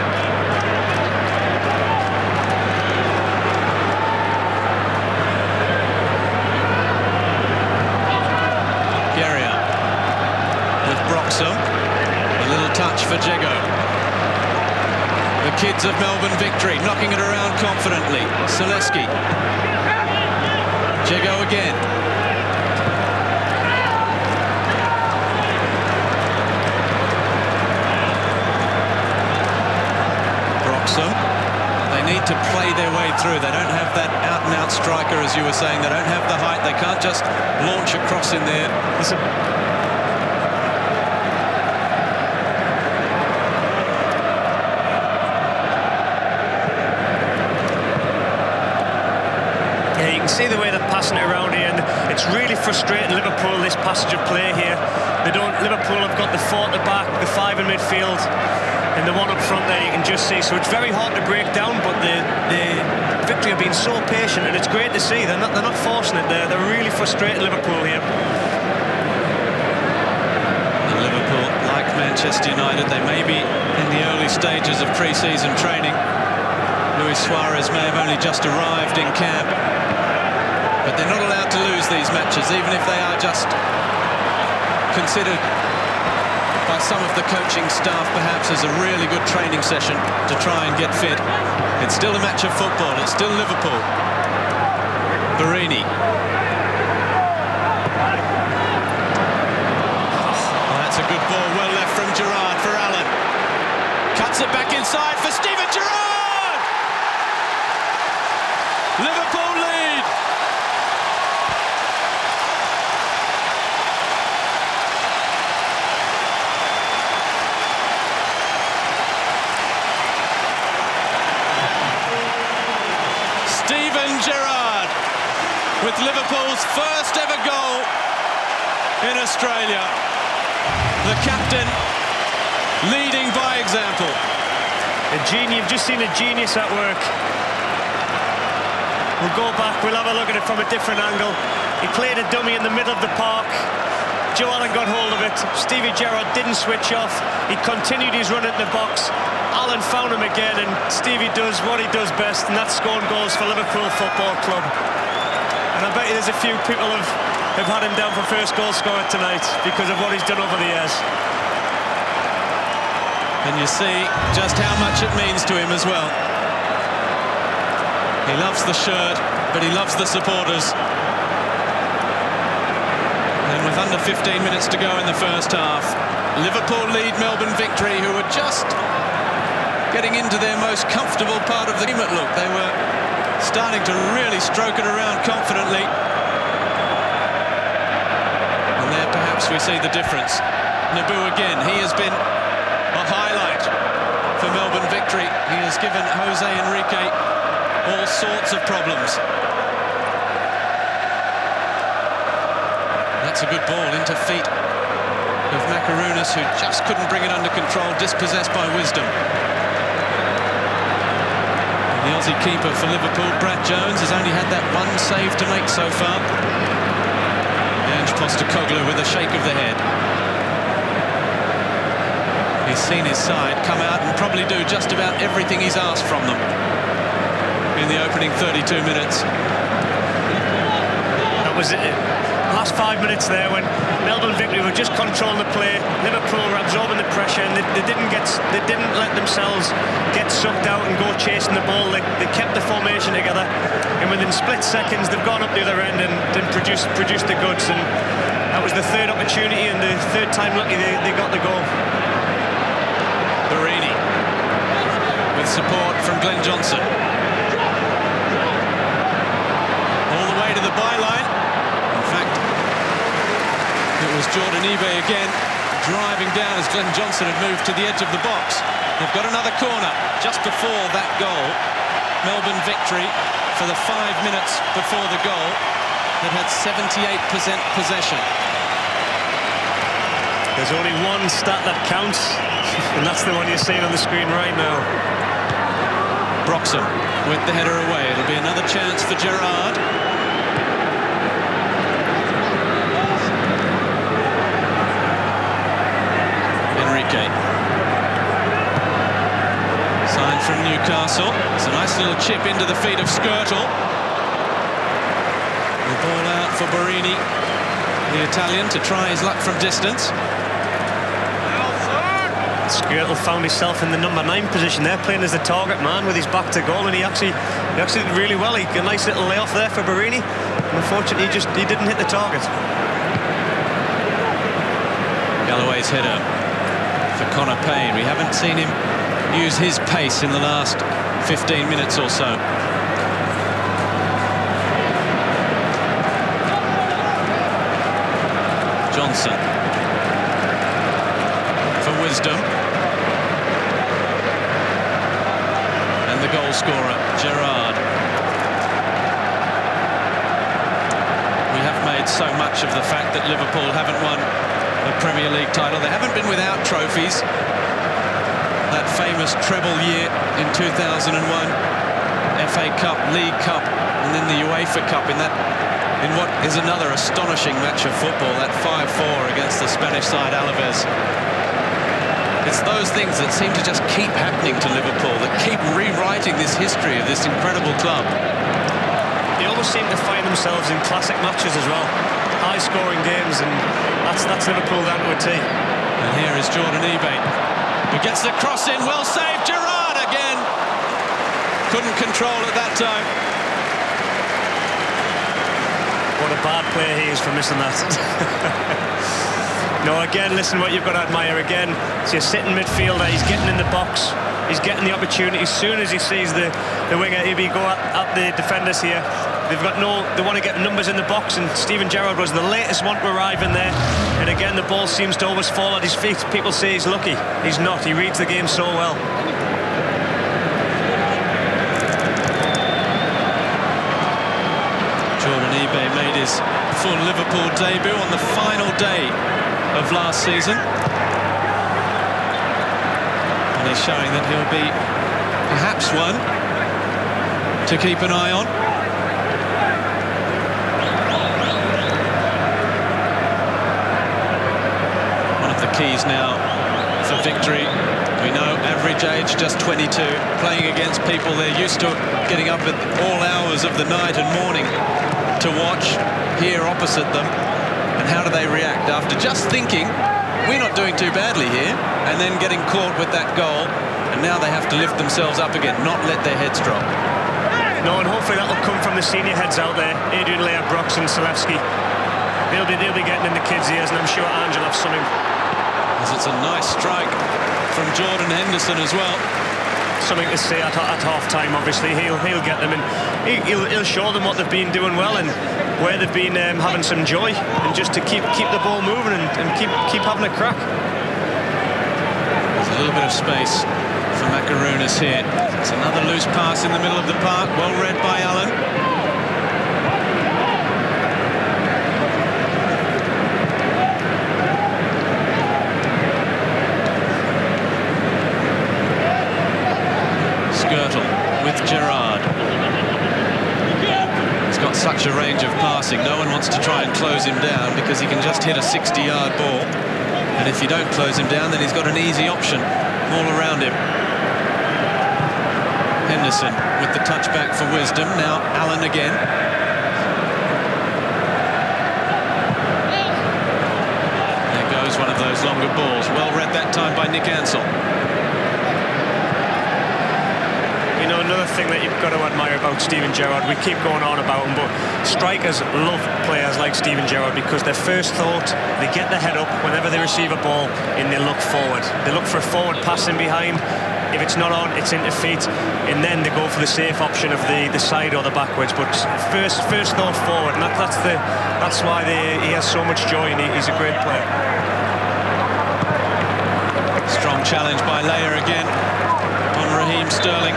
Gerrard with Broxham, a little touch for Jago. The kids of Melbourne Victory knocking it around confidently. Zaleski. Jago again. Broxham. They need to play their way through. They don't have that out-and-out striker, as you were saying. They don't have the height. They can't just launch across in there. Yeah, you can see the way they're passing it around here, and it's really frustrating Liverpool, this passage of play here. Liverpool have got the four at the back, the five in midfield, and the one up front there you can just see. So it's very hard to break down, but the Victory have been so patient, and it's great to see. They're not forcing it there. They're really frustrating Liverpool here. And Liverpool, like Manchester United, they may be in the early stages of pre-season training. Luis Suarez may have only just arrived in camp, but they're not allowed to lose these matches, even if they are just considered by some of the coaching staff perhaps as a really good training session to try and get fit. It's still a match of football. It's still Liverpool. Barini. Well, that's a good ball, well left from Gerrard for Allen. Cuts it back inside for Steven Gerrard! Liverpool lead! Steven Gerrard with Liverpool's first ever goal in Australia. The captain leading by example. You've just seen a genius at work. We'll go back, we'll have a look at it from a different angle. He played a dummy in the middle of the park. Joe Allen got hold of it. Stevie Gerrard didn't switch off. He continued his run into the box. Allen found him again, and Stevie does what he does best, and that's scoring goals for Liverpool Football Club. And I bet you there's a few people have had him down for first goal scorer tonight because of what he's done over the years. And you see just how much it means to him as well. He loves the shirt, but he loves the supporters. And with under 15 minutes to go in the first half, Liverpool lead Melbourne Victory, who were just getting into their most comfortable part of the game. Look, they were starting to really stroke it around confidently. And there perhaps we see the difference. Naboo again, he has been a highlight for Melbourne Victory. He has given Jose Enrique all sorts of problems. That's a good ball into feet of Macaronis, who just couldn't bring it under control, dispossessed by Wisdom. The Aussie keeper for Liverpool, Brad Jones, has only had that one save to make so far. Ange Postecoglou with a shake of the head. He's seen his side come out and probably do just about everything he's asked from them in the opening 32 minutes. That was it. Last 5 minutes there when Melbourne Victory were just controlling the play. Liverpool were absorbing the pressure, and they didn't let themselves get sucked out and go chasing the ball. They kept the formation together, and within split seconds they've gone up the other end and produced the goods. And that was the third opportunity, and the third time lucky they got the goal. Barini with support from Glenn Johnson. All the way to the byline. In fact, it was Jordan Ebe again driving down as Glenn Johnson had moved to the edge of the box. They've got another corner just before that goal. Melbourne Victory, for the 5 minutes before the goal, that had 78% possession. There's only one stat that counts, and that's the one you're seeing on the screen right now. Broxham with the header away. It'll be another chance for Gerrard. Enrique. Sign from Newcastle. It's a nice little chip into the feet of Skirtle. The ball out for Barini, the Italian, to try his luck from distance. Skirtle found himself in the number 9 position there, playing as the target man with his back to goal, and he actually did really well. He got a nice little layoff there for Barini, and unfortunately he didn't hit the target. Galloway's header for Connor Payne. We haven't seen him use his pace in the last 15 minutes or so. Johnson for Wisdom, and the goal scorer Gerrard. We have made so much of the fact that Liverpool haven't won a Premier League title. They haven't been without trophies. That famous treble year in 2001, FA Cup, League Cup, and then the UEFA Cup in what is another astonishing match of football, that 5-4 against the Spanish side Alaves. It's those things that seem to just keep happening to Liverpool, that keep rewriting this history of this incredible club. They always seem to find themselves in classic matches as well, high-scoring games, and that's Liverpool down to a T. And here is Jordan Ebe, who gets the cross in. Well saved, Gerrard again. Couldn't control at that time. What a bad player he is for missing that. No, again, listen, what you've got to admire again. It's your sitting midfielder. He's getting in the box. He's getting the opportunity. As soon as he sees the winger Ibi go at the defenders here, they want to get numbers in the box, and Steven Gerrard was the latest one to arrive in there. And again, the ball seems to always fall at his feet. People say he's lucky. He's not. He reads the game so well. Jordan Ebe made his full Liverpool debut on the final day of last season, and he's showing that he'll be perhaps one to keep an eye on. One of the keys now for victory. We know average age just 22, playing against people they're used to getting up at all hours of the night and morning to watch here opposite them. And how do they react after just thinking we're not doing too badly here, and then getting caught with that goal, and now they have to lift themselves up again, not let their heads drop. No, and hopefully that'll come from the senior heads out there, Adrian Lear, Brox and Selewski. They'll be getting in the kids' ears, and I'm sure Ange will have something. As it's a nice strike from Jordan Henderson as well. Something to say at half-time, obviously. He'll get them, and he'll show them what they've been doing well and where they've been having some joy, and just to keep the ball moving and keep having a crack. There's a little bit of space for Macaronis here. It's another loose pass in the middle of the park, well read by Allen. With Gerrard. He's got such a range of passing. No one wants to try and close him down because he can just hit a 60-yard ball. And if you don't close him down, then he's got an easy option all around him. Henderson with the touchback for Wisdom. Now Allen again. There goes one of those longer balls. Well read that time by Nick Ansell. You know, another thing that you've got to admire about Steven Gerrard, we keep going on about him, but strikers love players like Steven Gerrard because their first thought, they get their head up whenever they receive a ball and they look forward. They look for a forward pass in behind. If it's not on, it's into feet, and then they go for the safe option of the side or the backwards. But first thought forward, and that's why he has so much joy, and he's a great player. Strong challenge by Leia again on Raheem Sterling.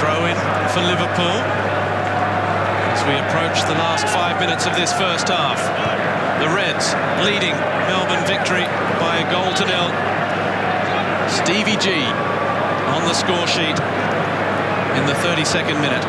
Throw-in for Liverpool as we approach the last 5 minutes of this first half. The Reds leading Melbourne victory by a 1-0. Stevie G on the score sheet in the 32nd minute.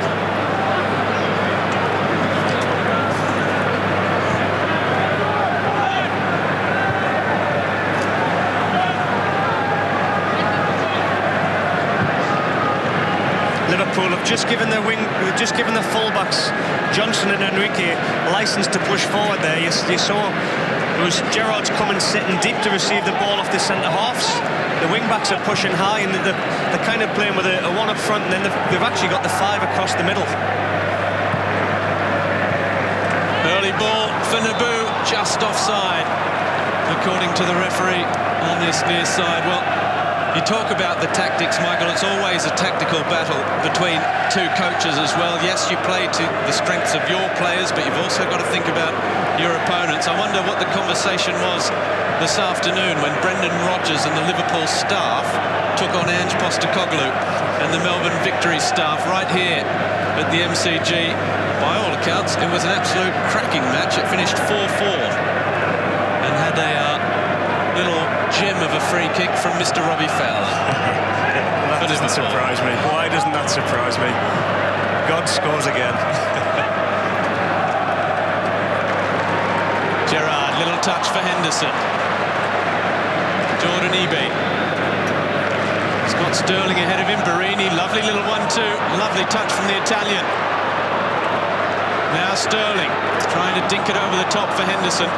Liverpool have they've just given the fullbacks Johnson and Enrique license to push forward there. You saw it was Gerrard's coming sitting deep to receive the ball off the centre halves. The wing backs are pushing high, and they're kind of playing with a one up front, and then they've actually got the 5 across the middle. Early ball for Naboo, just offside, according to the referee on this near side. Well, you talk about the tactics, Michael. It's always a tactical battle between two coaches as well. Yes, you play to the strengths of your players, but you've also got to think about your opponents. I wonder what the conversation was this afternoon when Brendan Rodgers and the Liverpool staff took on Ange Postecoglou and the Melbourne Victory staff right here at the MCG. By all accounts, it was an absolute cracking match. It finished 4-4 and had a little gem of a free kick from Mr. Robbie Fowler. That doesn't surprise me. Why doesn't that surprise me? God scores again. Gerrard, little touch for Henderson. Jordan Ebe. Scott Sterling ahead of him. Barini, lovely little 1-2. Lovely touch from the Italian. Now Sterling trying to dink it over the top for Henderson.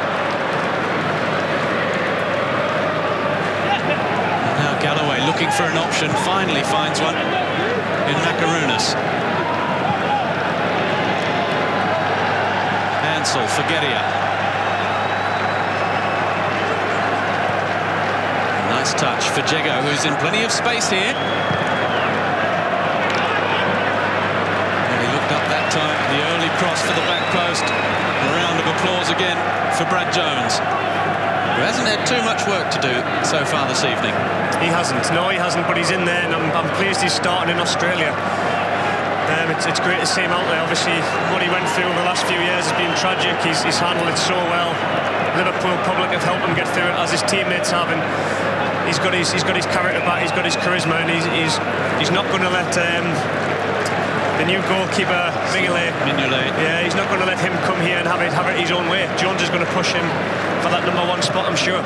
And now Galloway looking for an option, finally finds one in Macaronis. Ansel for Geria. Nice touch for Jego, who's in plenty of space here. That time, the early cross for the back post. A round of applause again for Brad Jones, who hasn't had too much work to do so far this evening. He hasn't, no he hasn't, but he's in there, and I'm pleased he's starting in Australia. It's great to see him out there. Obviously what he went through over the last few years has been tragic. He's handled it so well. Liverpool public have helped him get through it, as his teammates have, and he's got his character back, he's got his charisma, and he's not going to let the new goalkeeper, Mignolet. Yeah, he's not going to let him come here and have it his own way. Jones is going to push him for that #1 spot, I'm sure.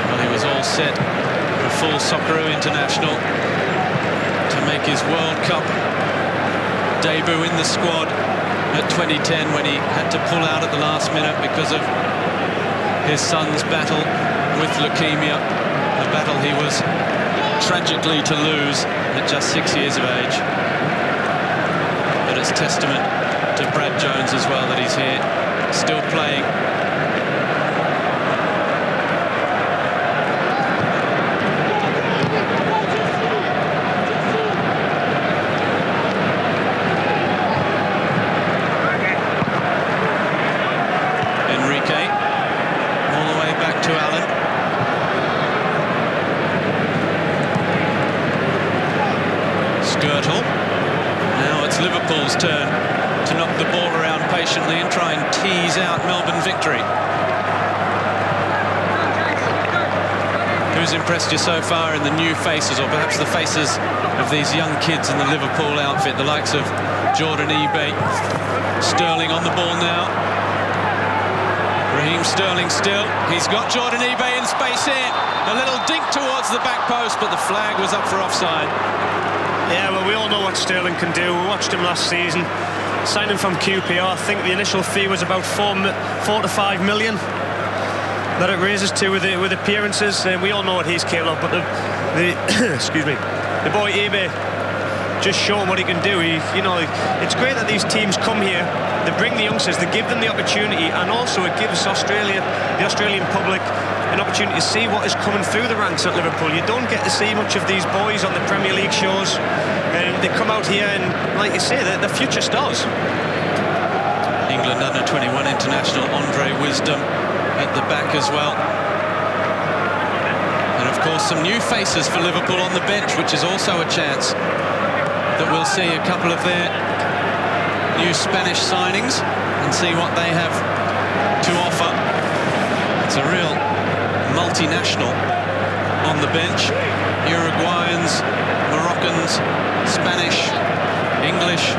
Well, he was all set for a full Socceroo international to make his World Cup debut in the squad at 2010, when he had to pull out at the last minute because of his son's battle with leukemia, a battle he was tragically to lose at just 6 years of age. But it's testament to Brad Jones as well that he's here, still playing. Enrique, all the way back to Allen. Skirtle. Now it's Liverpool's turn to knock the ball around patiently and try and tease out Melbourne Victory. Who's impressed you so far in the new faces, or perhaps the faces of these young kids in the Liverpool outfit, the likes of Jordan Ebe? Sterling on the ball now. Raheem Sterling still. He's got Jordan Ebe in space here. A little dink towards the back post, but the flag was up for offside. Yeah, well, we all know what Sterling can do. We watched him last season. Signed him from QPR. I think the initial fee was about 4 to 5 million that it raises to with appearances. We all know what he's capable of, but excuse me, the boy Ebe just showing what he can do. It's great that these teams come here, they bring the youngsters, they give them the opportunity, and also it gives the Australian public an opportunity to see what is coming through the ranks at Liverpool. You don't get to see much of these boys on the Premier League shows, and they come out here and, like you say, they're future stars. England under-21 international Andre Wisdom at the back as well. And of course some new faces for Liverpool on the bench, which is also a chance that we'll see a couple of their new Spanish signings and see what they have to offer. It's a real multinational on the bench. Uruguayans, Moroccans, Spanish, English.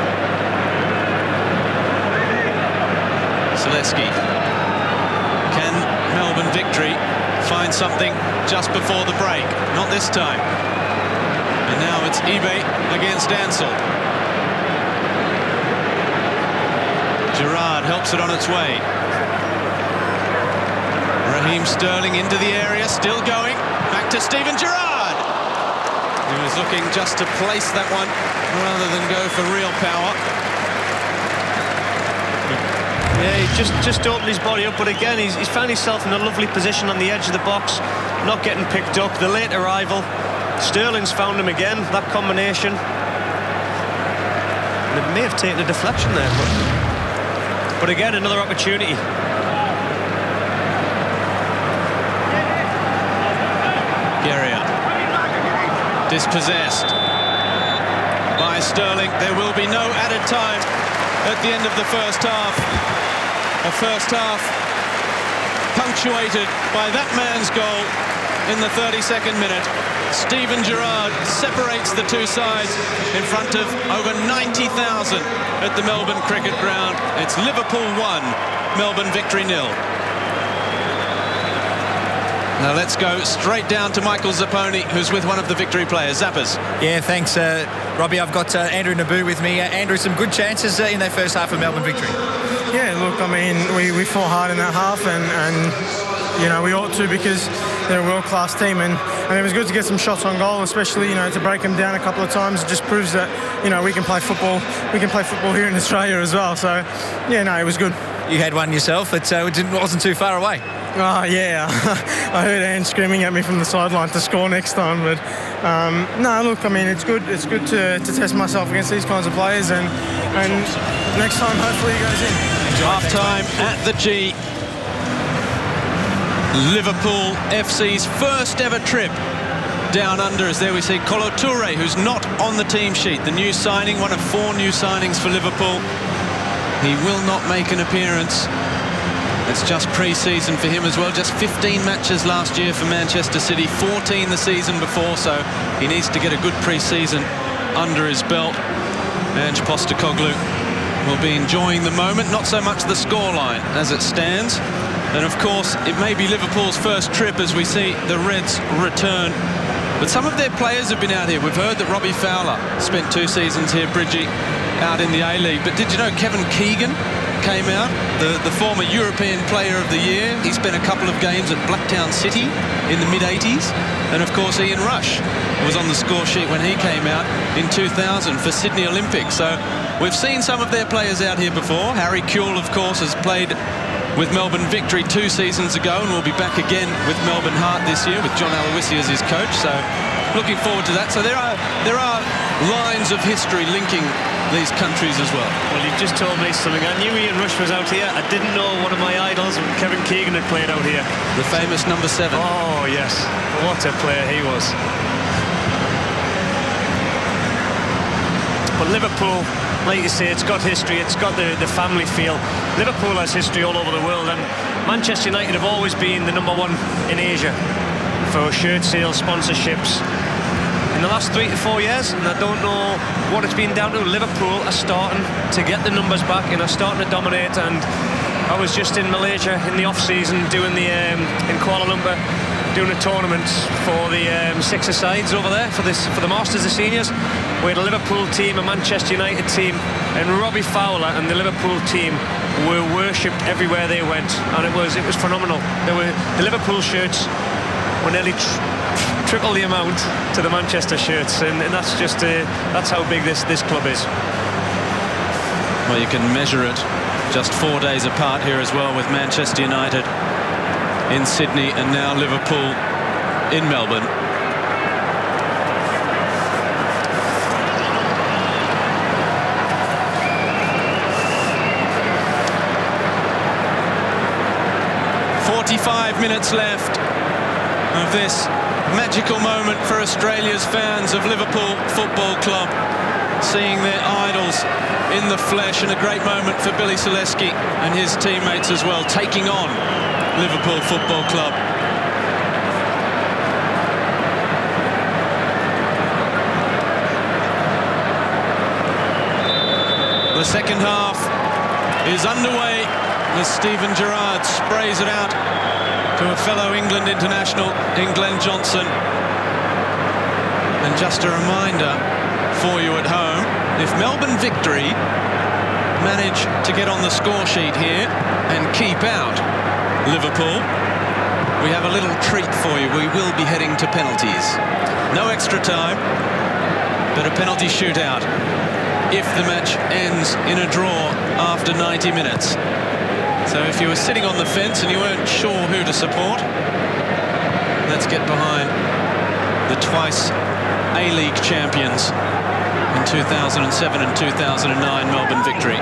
Zaleski. Can Melbourne Victory find something just before the break? Not this time. And now Now it's Ibe against Ansel. Gerrard helps it on its way. Raheem Sterling into the area, still going. Back to Steven Gerrard. He was looking just to place that one rather than go for real power. Yeah, he just opened his body up, but again, he's found himself in a lovely position on the edge of the box, not getting picked up. The late arrival, Sterling's found him again, that combination. And it may have taken a deflection there, but again, another opportunity. Gerrard dispossessed by Sterling. There will be no added time at the end of the first half. A first half punctuated by that man's goal in the 32nd minute. Steven Gerrard separates the two sides in front of over 90,000 at the Melbourne Cricket Ground. It's Liverpool 1, Melbourne victory 0. Now let's go straight down to Michael Zapponi, who's with one of the victory players. Zappas. Yeah, thanks, Robbie. I've got Andrew Naboo with me. Andrew, some good chances in that first half of Melbourne victory. Yeah, look, I mean, we fought hard in that half, and you know, we ought to, because they're a world-class team, and it was good to get some shots on goal, especially, you know, to break them down a couple of times. It just proves that, you know, we can play football. We can play football here in Australia as well. So, yeah, no, it was good. You had one yourself. It wasn't too far away. Oh, yeah. I heard Ange screaming at me from the sideline to score next time. But, no, look, I mean, it's good. It's good to test myself against these kinds of players, and next time, hopefully, he goes in. Half-time at the G. Liverpool FC's first ever trip down under, as there we see Kolo Toure, who's not on the team sheet. The new signing, one of 4 new signings for Liverpool. He will not make an appearance. It's just pre-season for him as well. Just 15 matches last year for Manchester City, 14 the season before, so he needs to get a good pre-season under his belt. Ange Postecoglou will be enjoying the moment, not so much the scoreline as it stands. And of course, it may be Liverpool's first trip as we see the Reds return. But some of their players have been out here. We've heard that Robbie Fowler spent 2 seasons here, Bridgie, out in the A-League. But did you know Kevin Keegan came out, the former European Player of the Year? He spent a couple of games at Blacktown City in the mid-80s. And of course, Ian Rush was on the score sheet when he came out in 2000 for Sydney Olympics. So we've seen some of their players out here before. Harry Kewell, of course, has played with Melbourne victory 2 seasons ago, and will be back again with Melbourne Heart this year with John Aloisi as his coach. So looking forward to that. So there are lines of history linking these countries as well. Well, you've just told me something. I knew Ian Rush was out here. I didn't know one of my idols, Kevin Keegan, had played out here. The famous number 7. Oh, yes. What a player he was. But Liverpool, like you say, it's got history, it's got the family feel. Liverpool has history all over the world, and Manchester United have always been the number 1 in Asia for shirt sales, sponsorships. In the last 3 to 4 years, and I don't know what it's been down to, Liverpool are starting to get the numbers back and are starting to dominate. And I was just in Malaysia in the off-season doing in Kuala Lumpur, doing a tournament for the 6-a-sides over there for the Masters of Seniors. We had a Liverpool team, a Manchester United team, and Robbie Fowler and the Liverpool team were worshipped everywhere they went, and it was phenomenal. The Liverpool shirts were nearly triple the amount to the Manchester shirts, and that's just that's how big this club is. Well, you can measure it just 4 days apart here as well, with Manchester United in Sydney and now Liverpool in Melbourne. Minutes left of this magical moment for Australia's fans of Liverpool Football Club, seeing their idols in the flesh, and a great moment for Billy Selesky and his teammates as well, taking on Liverpool Football Club. The second half is underway as Steven Gerrard sprays it out to a fellow England international in Glenn Johnson. And just a reminder for you at home, if Melbourne Victory manage to get on the score sheet here and keep out Liverpool, we have a little treat for you. We will be heading to penalties. No extra time, but a penalty shootout if the match ends in a draw after 90 minutes. So if you were sitting on the fence and you weren't sure who to support, let's get behind the twice A-League champions in 2007 and 2009 Melbourne Victory.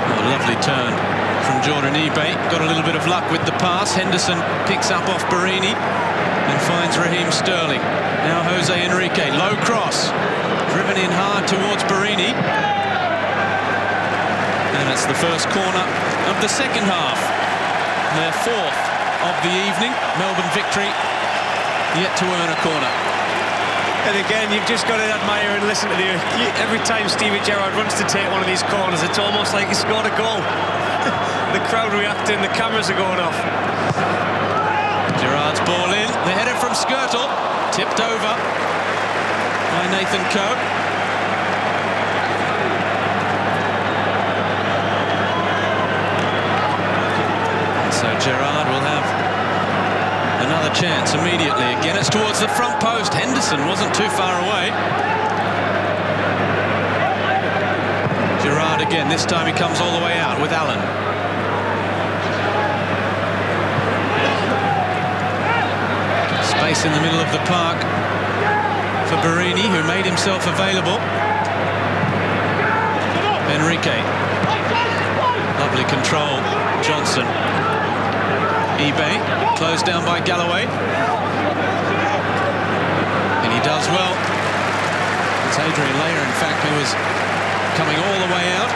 Oh, lovely turn from Jordan Ebay. Got a little bit of luck with the pass. Henderson picks up off Barini and finds Raheem Sterling. Now Jose Enrique, low cross, driven in hard towards Barini. And it's the first corner of the second half. Their fourth of the evening. Melbourne Victory yet to earn a corner. And again, you've just got to admire and listen to every time Stevie Gerrard wants to take one of these corners, it's almost like he scored a goal. The crowd reacting, the cameras are going off. Gerrard's ball in, the header from Skirtle, tipped over by Nathan Coe. So Gerrard will have another chance immediately. Again, it's towards the front post. Henderson wasn't too far away. Gerrard again, this time he comes all the way out with Allen. Space in the middle of the park for Barini, who made himself available. Enrique. Lovely control. Johnson. Ebay, closed down by Galloway. And he does well. It's Adrian Leyer, in fact, who was coming all the way out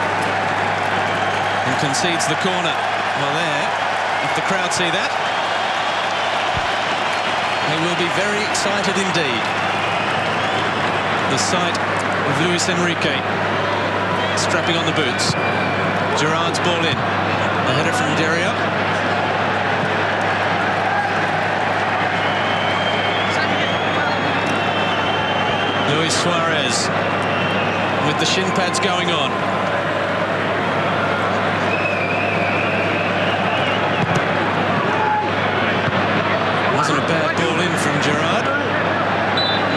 and concedes the corner. Well, there, if the crowd see that, they will be very excited indeed. The sight of Luis Enrique strapping on the boots. Gerrard's ball in. The header from Gerrard. Luis Suarez with the shin pads going on. Wasn't a bad ball in from Gerrard.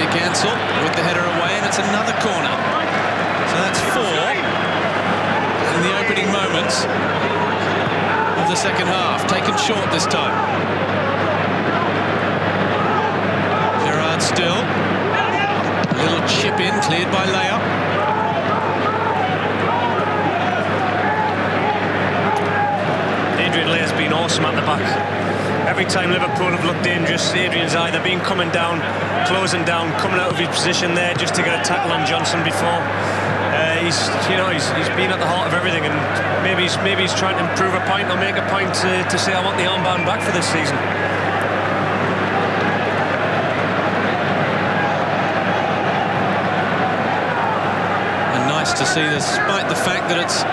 Nick Ansell with the header away, and it's another corner. So that's 4 in the opening moments of the second half. Taken short this time. Gerrard still. A little chip in, cleared by Leyer. Adrian Layer's been awesome at the back. Every time Liverpool have looked dangerous, Adrian's either been coming down, closing down, coming out of his position there just to get a tackle on Johnson before. He's been at the heart of everything, and maybe he's trying to improve a point or make a point to say I want the armband back for this season. To see, despite the fact that it's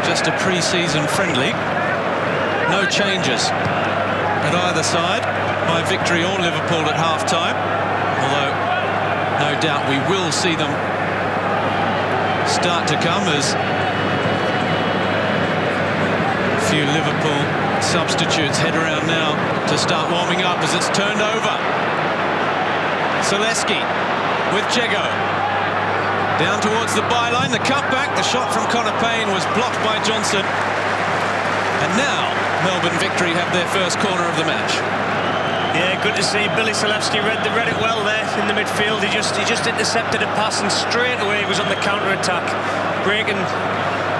just a pre-season friendly, no changes at either side by Victory or Liverpool at half-time, although no doubt we will see them start to come as a few Liverpool substitutes head around now to start warming up as it's turned over. Zaleski with Jego. Down towards the byline, the cutback, the shot from Connor Payne was blocked by Johnson. And now Melbourne Victory have their first corner of the match. Yeah, good to see. Billy Zalewski read it well there in the midfield. He just intercepted a pass and straight away he was on the counter-attack. Breaking,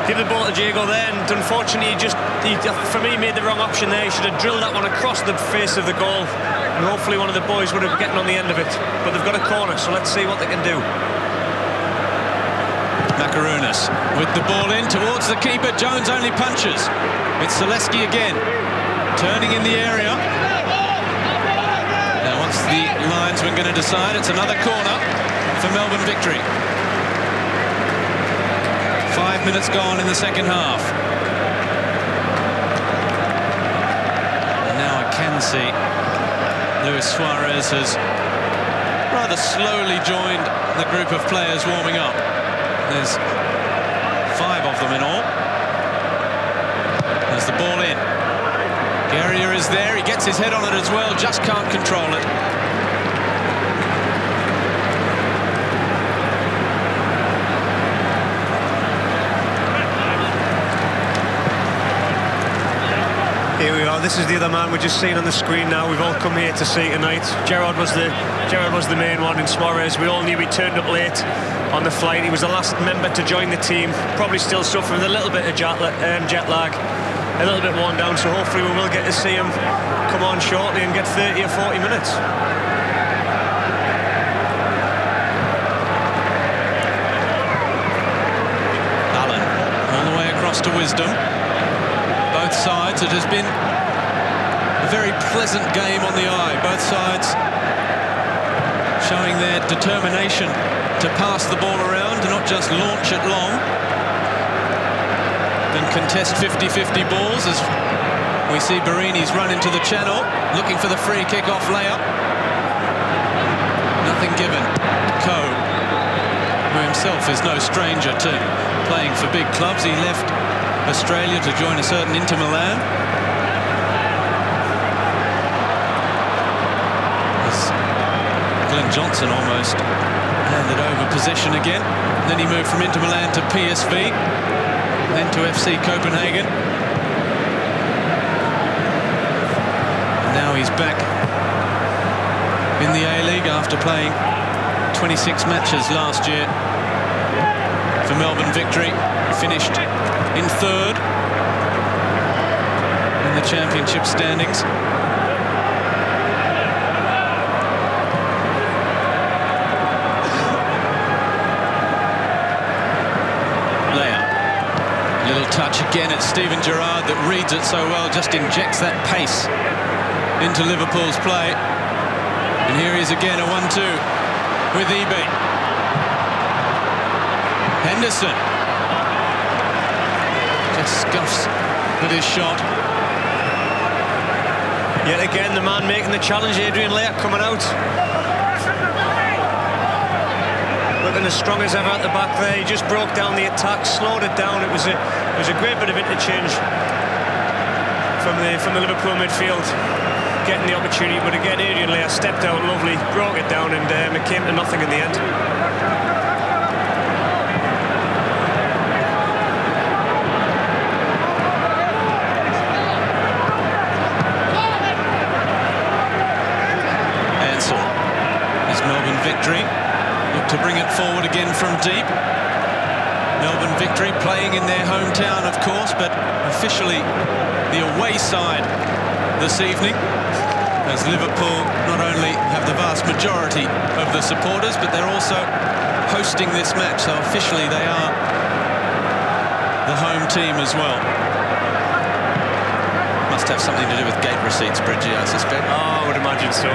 give the ball to Diego there, and unfortunately he for me made the wrong option there. He should have drilled that one across the face of the goal, and hopefully one of the boys would have been getting on the end of it. But they've got a corner, so let's see what they can do. Macarunas with the ball in towards the keeper. Jones only punches. It's Zaleski again, turning in the area. Now what's the linesman going to decide? It's another corner for Melbourne Victory. 5 minutes gone in the second half. And now I can see Luis Suarez has rather slowly joined the group of players warming up. There's 5 of them in all. There's the ball in. Gerrard is there, he gets his head on it as well, just can't control it. Here we are, this is the other man we're just seeing on the screen now. We've all come here to see tonight. Gerrard was the main one in Suarez. We all knew he turned up late on the flight. He was the last member to join the team, probably still suffering a little bit of jet lag, a little bit worn down, so hopefully we will get to see him come on shortly and get 30 or 40 minutes. Allen all the way across to Wisdom. Both sides, it has been a very pleasant game on the eye. Both sides showing their determination to pass the ball around, to not just launch it long and contest 50-50 balls, as we see Barini's run into the channel looking for the free kick off layup. Nothing given. Coe, who himself is no stranger to playing for big clubs, he left Australia to join a certain Inter Milan. As Glenn Johnson almost handed over possession again. Then he moved from Inter Milan to PSV, then to FC Copenhagen. And now he's back in the A-League after playing 26 matches last year for Melbourne Victory. Finished in 3rd in the championship standings. Little touch again at Steven Gerrard that reads it so well, just injects that pace into Liverpool's play. And here he is again, a 1-2 with eBay. Henderson just scuffs with his shot. Yet again, the man making the challenge, Adrian Laird, coming out. Looking as strong as ever at the back there. He just broke down the attack, slowed it down. It was a great bit of interchange from the Liverpool midfield, getting the opportunity. But again, Adrian Laird stepped out lovely, broke it down, and it came to nothing in the end. Ansel is Melbourne Victory. Look to bring it forward again from deep. Melbourne Victory playing in their hometown, of course, but officially the away side this evening, as Liverpool not only have the vast majority of the supporters, but they're also hosting this match, so officially they are the home team as well. Must have something to do with gate receipts, Bridgie, I suspect. Oh, I would imagine so.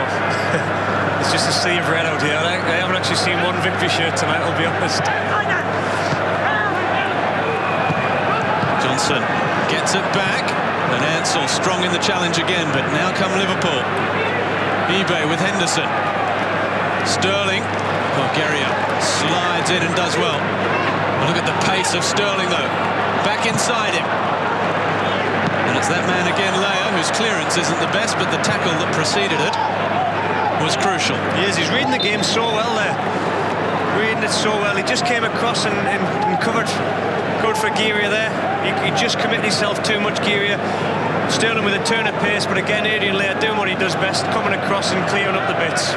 It's just a sea of red out here. I haven't actually seen one Victory shirt tonight, I'll be honest. Johnson gets it back, and Ansel strong in the challenge again, but now come Liverpool. eBay with Henderson. Sterling. Oh, Gerrard slides in and does well. Look at the pace of Sterling, though. Back inside him. And it's that man again, Laird, whose clearance isn't the best, but the tackle that preceded it was crucial. He is, he's reading the game so well there. Reading it so well. He just came across and covered for Gerrard there. He just committed himself too much, Gerrard. Sterling with a turn of pace, but again, Adrian Laird doing what he does best, coming across and clearing up the bits.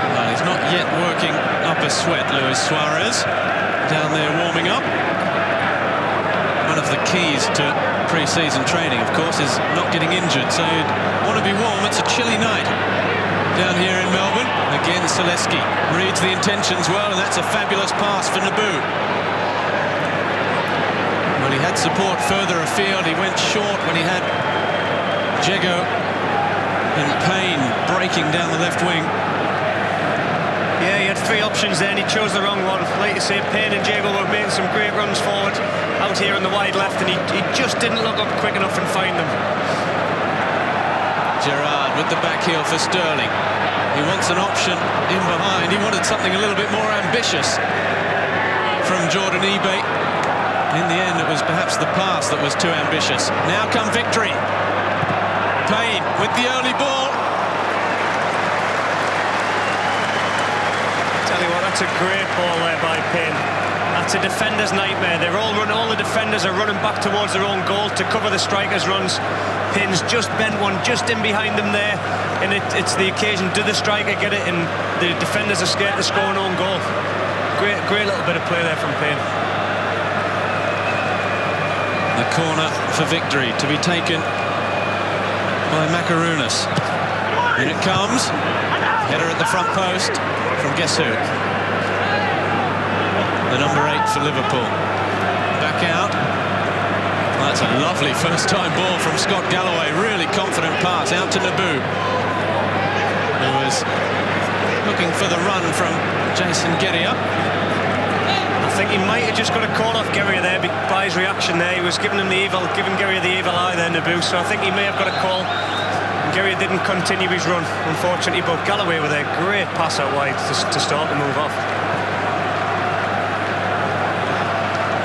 Well, he's not yet working up a sweat, Luis Suarez, down there warming up. One of the keys to pre-season training, of course, is not getting injured, so you'd want to be warm. It's a chilly night down here in Melbourne. Again, Zaleski reads the intentions well, and that's a fabulous pass for Naboo. Well, he had support further afield. He went short when he had Jago and Payne breaking down the left wing. Yeah, he had 3 options there and he chose the wrong one. Like you say, Payne and Jago were making some great runs forward out here in the wide left, and he just didn't look up quick enough and find them. Gerrard with the back heel for Sterling. He wants an option in behind. He wanted something a little bit more ambitious from Jordan Ebay. In the end, it was perhaps the pass that was too ambitious. Now come Victory. Payne with the early ball. Tell you what, that's a great ball there by Payne. That's a defender's nightmare. They're all running. All the defenders are running back towards their own goal to cover the striker's runs. Payne's just bent one just in behind them there, and it's the occasion. Did the striker get it? And the defenders are scared to score an own goal. Great little bit of play there from Payne. The corner for Victory to be taken by Macaronis. In it comes. Header at the front post from guess who? The number 8 for Liverpool. Back out. Well, that's a lovely first-time ball from Scott Galloway. Really confident pass out to Naboo, who was looking for the run from Jason Gerrard. I think he might have just got a call off Gerrard there by his reaction there. He was giving Gerrard the evil eye there, Naboo. So I think he may have got a call. Gerrard didn't continue his run, unfortunately, but Galloway with a great pass out wide to start the move off.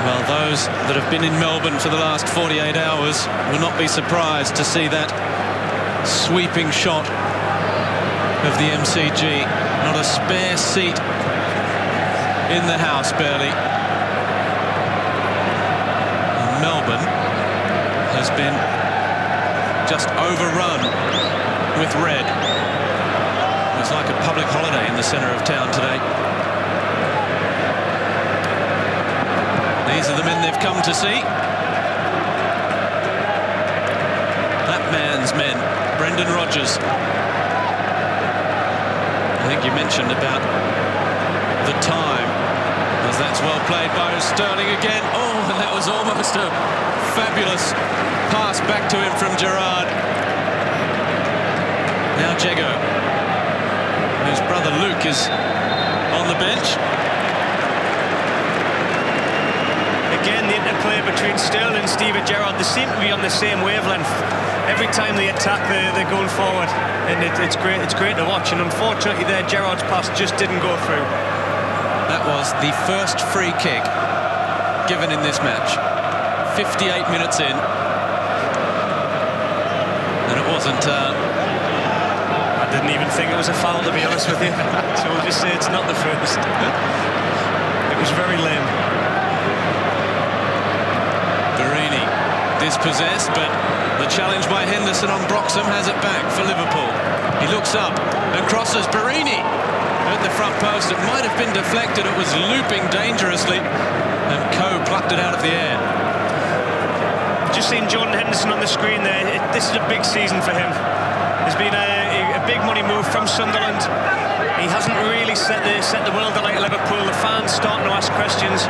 Well, those that have been in Melbourne for the last 48 hours will not be surprised to see that sweeping shot of the MCG. Not a spare seat in the house, barely. And Melbourne has been just overrun with red. It was like a public holiday in the centre of town today. These are the men they've come to see. That man's men, Brendan Rodgers. I think you mentioned about the time, as that's well played by Sterling again. Oh, and that was almost a fabulous pass back to him from Gerrard. Now Jago, whose brother Luke is on the bench. Again, the interplay between Sterling and Steven Gerrard, they seem to be on the same wavelength. Every time they attack, they're going forward, and it's great to watch. And unfortunately there, Gerrard's pass just didn't go through. That was the first free kick given in this match. 58 minutes in, and it wasn't... I didn't even think it was a foul, to be honest with you. So we'll just say it's not the first. It was very lame. Dispossessed, but the challenge by Henderson on Broxham has it back for Liverpool. He looks up and crosses. Barini at the front post. It might have been deflected. It was looping dangerously, and Coe plucked it out of the air. Just seen Jordan Henderson on the screen there. This is a big season for him. There's been a big money move from Sunderland. He hasn't really set the world alight at Liverpool. The fans starting to ask questions.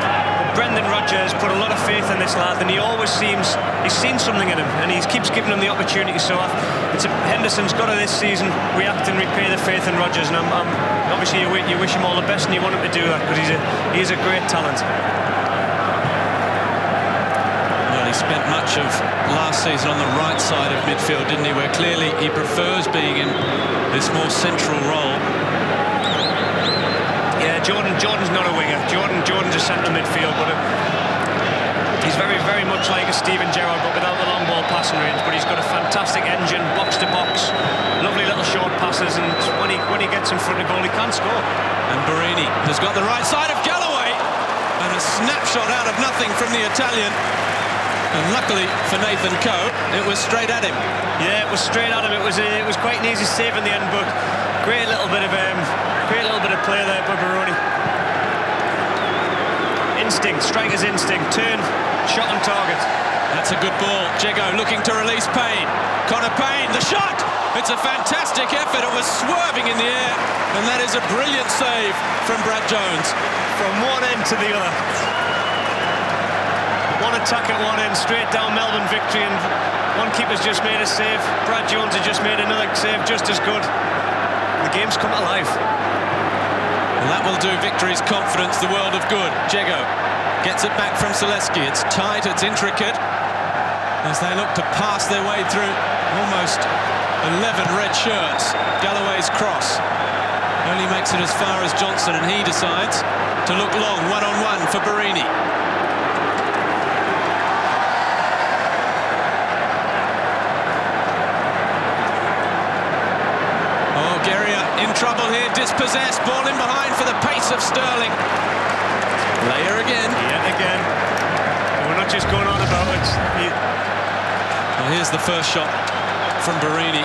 Brendan Rodgers put a lot of faith in this lad, and he's seen something in him, and he keeps giving him the opportunity. So Henderson's got to this season react and repay the faith in Rodgers, and obviously you wish him all the best, and you want him to do that, because he is a great talent. Well, he spent much of last season on the right side of midfield, didn't he, where clearly he prefers being in this more central role. Yeah, Jordan's not a winger. Jordan's a central midfield, but he's very, very much like a Steven Gerrard, but without the long ball passing range. But he's got a fantastic engine, box to box, lovely little short passes, and when he gets in front of goal, he can score. And Barini has got the right side of Galloway, and a snapshot out of nothing from the Italian. And luckily for Nathan Coe, it was straight at him. Yeah, it was straight at him. It was quite an easy save in the end, but great little bit of play there by Baroni. Instinct, striker's instinct, turn, shot on target. That's a good ball. Jago looking to release Payne. Connor Payne, the shot! It's a fantastic effort. It was swerving in the air, and that is a brilliant save from Brad Jones. From one end to the other. One attack at one end, straight down Melbourne Victory, and one keeper's just made a save. Brad Jones has just made another save just as good. The game's come alive. And that will do Victory's confidence the world of good. Jago gets it back from Zaleski. It's tight, it's intricate, as they look to pass their way through almost 11 red shirts. Galloway's cross only makes it as far as Johnson, and he decides to look long, one-on-one for Barini. Oh, Gerrard in trouble here, dispossessed, ball in behind for the pace of Sterling. Layer again. Yet again. We're not just going on about it. Well, here's the first shot from Barini.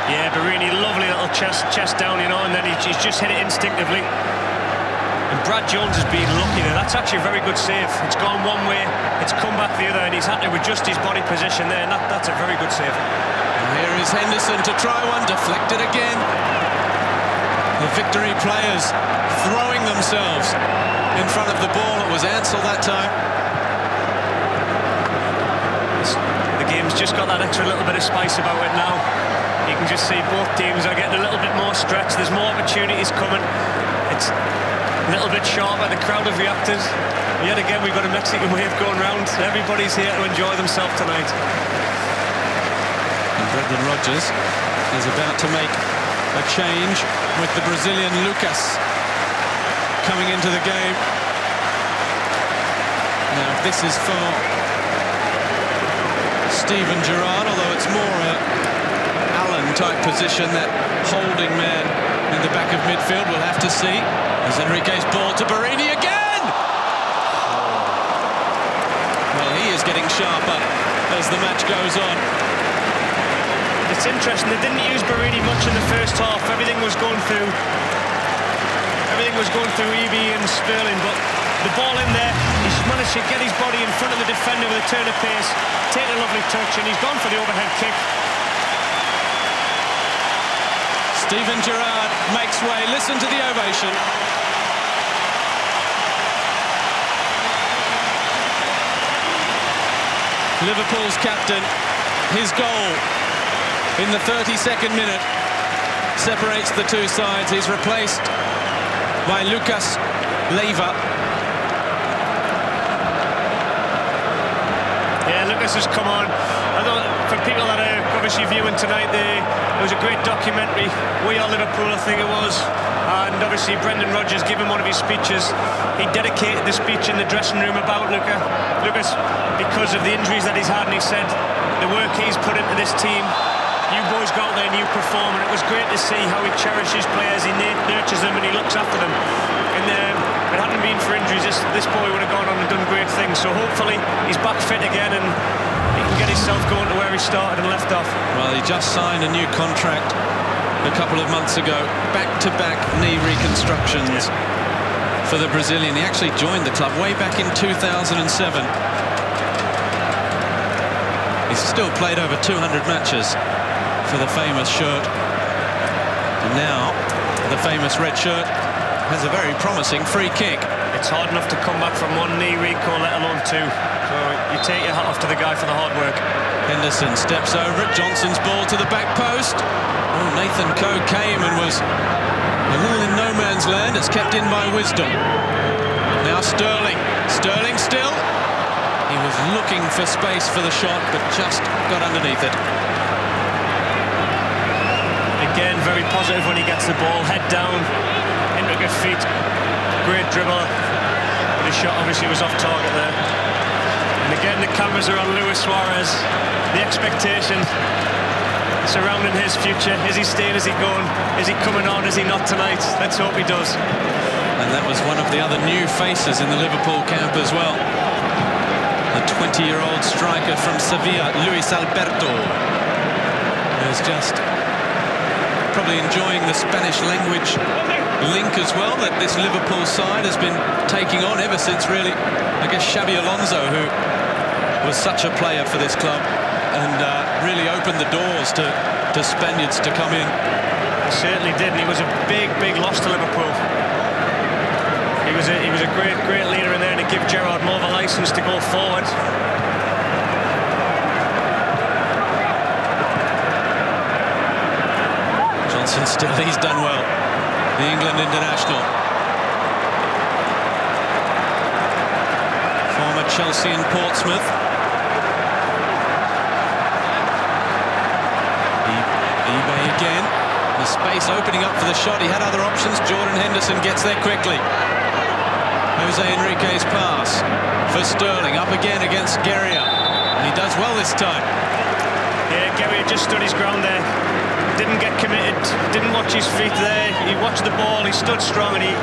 Yeah, Barini, lovely little chest down, you know, and then he's just hit it instinctively. And Brad Jones has been lucky there. That's actually a very good save. It's gone one way, it's come back the other, and he's had to adjust his body position there, and that's a very good save. And here is Henderson to try one, deflected again. The Victory players throwing themselves in front of the ball. It was Ansell that time. The game's just got that extra little bit of spice about it now. You can just see both teams are getting a little bit more stretched. There's more opportunities coming. It's a little bit sharper. The crowd have reacted. Yet again, we've got a Mexican wave going round. Everybody's here to enjoy themselves tonight. And Brendan Rodgers is about to make a change with the Brazilian Lucas coming into the game. Now, this is for Steven Gerrard, although it's more a Allen-type position, that holding man in the back of midfield. We'll have to see. As Enrique's ball to Barini again! Well, he is getting sharper as the match goes on. It's interesting, they didn't use Barini much in the first half. Everything was going through Evie and Sterling, but the ball in there, he's managed to get his body in front of the defender with a turn of pace, take a lovely touch, and he's gone for the overhead kick. Steven Gerrard makes way. Listen to the ovation. Liverpool's captain, his goal in the 32nd minute separates the two sides. He's replaced by Lucas Leiva. Yeah, Lucas has come on. I thought for people that are obviously viewing tonight, there was a great documentary, We Are Liverpool, I think it was, and obviously Brendan Rodgers giving one of his speeches. He dedicated the speech in the dressing room about Lucas because of the injuries that he's had, and he said the work he's put into this team, you boys go out there and you perform, and it was great to see how he cherishes players, he nurtures them and he looks after them. And if it hadn't been for injuries, this boy would have gone on and done great things. So hopefully he's back fit again and he can get himself going to where he started and left off. Well, he just signed a new contract a couple of months ago. Back-to-back knee reconstructions for the Brazilian. He actually joined the club way back in 2007. He's still played over 200 matches for the famous shirt. And now the famous red shirt has a very promising free kick. It's hard enough to come back from one knee recall, let alone two. So you take your hat off to the guy for the hard work. Henderson steps over it. Johnson's ball to the back post. Oh, Nathan Coe came and was a little in no man's land. It's kept in by Wisdom. Now Sterling. Sterling still. He was looking for space for the shot, but just got underneath it. Again, very positive when he gets the ball. Head down, into good feet. Great dribbler. But his shot obviously was off target there. And again, the cameras are on Luis Suarez. The expectation surrounding his future. Is he staying? Is he going? Is he coming on? Is he not tonight? Let's hope he does. And that was one of the other new faces in the Liverpool camp as well. The 20-year-old striker from Sevilla, Luis Alberto, is just probably enjoying the Spanish language link as well that this Liverpool side has been taking on ever since, really, I guess, Xabi Alonso, who was such a player for this club and really opened the doors to Spaniards to come in. He certainly did, and he was a big loss to Liverpool. He was a great leader in there to give Gerrard more of a licence to go forward. Johnson still, he's done well. The England international. Former Chelsea and Portsmouth. space opening up for the shot. He had other options. Jordan Henderson gets there quickly. Jose Enrique's pass for Sterling, up again against Gerrard, and he does well this time. Yeah, Gerrard just stood his ground there, didn't get committed, didn't watch his feet there. He watched the ball, he stood strong, and he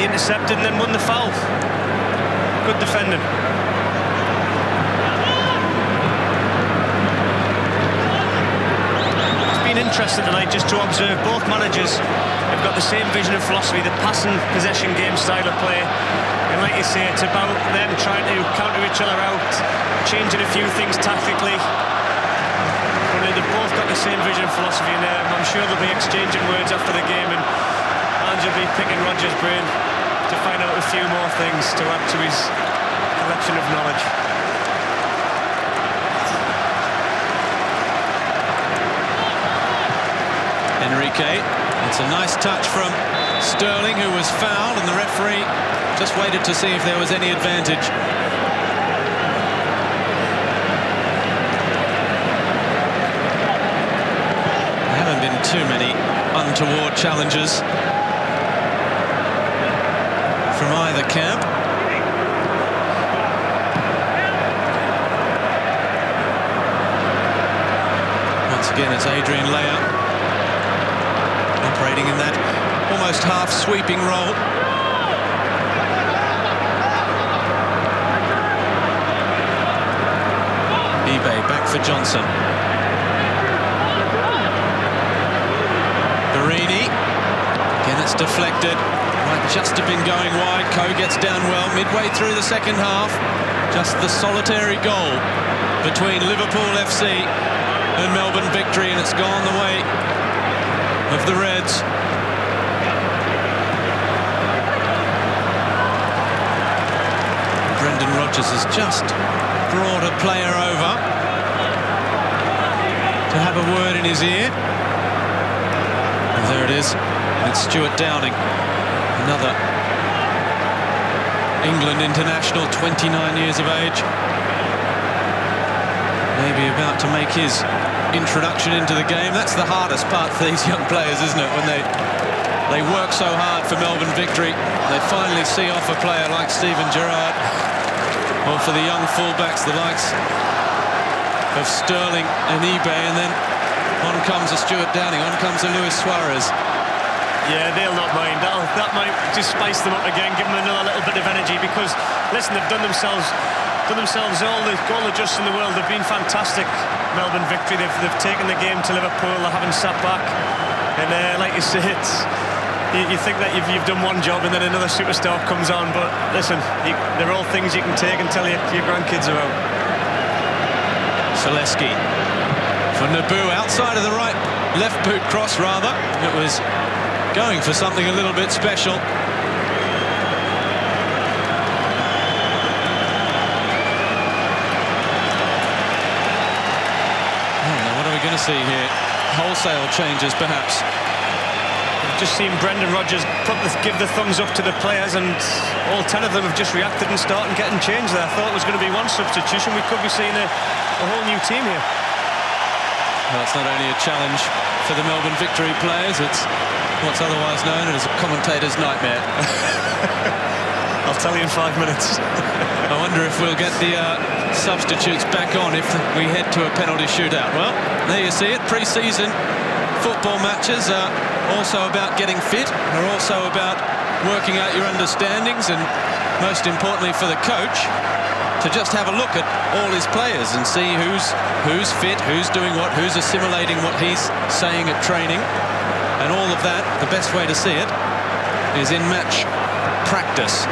intercepted and then won the foul. Good defending. It's been interesting tonight just to observe both managers. They've got the same vision and philosophy, the passing possession game style of play, and like you say, it's about them trying to counter each other out, changing a few things tactically. But they've both got the same vision and philosophy, and I'm sure they'll be exchanging words after the game, and Ange will be picking Rodgers' brain to find out a few more things to add to his collection of knowledge. Enrique, it's a nice touch from Sterling, who was fouled, and the referee just waited to see if there was any advantage. There haven't been too many untoward challenges from either camp. Once again, it's Adrian Leia operating in that almost half-sweeping role. eBay back for Johnson. Barini. Again, it's deflected. Might just have been going wide. Coe gets down well midway through the second half. Just the solitary goal between Liverpool FC and Melbourne Victory, and it's gone the way of the Reds. Brendan Rodgers has just brought a player over to have a word in his ear. And there it is. And it's Stuart Downing, another England international, 29 years of age. Maybe about to make his introduction into the game. That's the hardest part for these young players, isn't it? When they work so hard for Melbourne Victory, they finally see off a player like Steven Gerrard, or for the young fullbacks, the likes of Sterling and eBay, and then on comes a Stuart Downing, on comes a Luis Suarez. Yeah, they'll not mind. That might just spice them up again, give them another little bit of energy, because listen, they've done themselves all the goal adjusts in the world. They've been fantastic. Melbourne Victory, they've taken the game to Liverpool. They haven't sat back, and like you say, you think that you've done one job and then another superstar comes on, but listen, they're all things you can take until your grandkids are out. Zaleski for Naboo, outside of the right, left boot cross rather. It was going for something a little bit special. Going to see here wholesale changes, perhaps. I've just seen Brendan Rodgers give the thumbs up to the players, and all 10 of them have just reacted and started getting changed there. I thought it was going to be one substitution. We could be seeing a whole new team here. Well, it's not only a challenge for the Melbourne Victory players, it's what's otherwise known as a commentator's nightmare. I'll tell you in 5 minutes. I wonder if we'll get the substitutes back on if we head to a penalty shootout. Well, there you see it. Pre-season football matches are also about getting fit. They're also about working out your understandings, and most importantly for the coach, to just have a look at all his players and see who's fit, who's doing what, who's assimilating what he's saying at training. And all of that, the best way to see it is in match practice.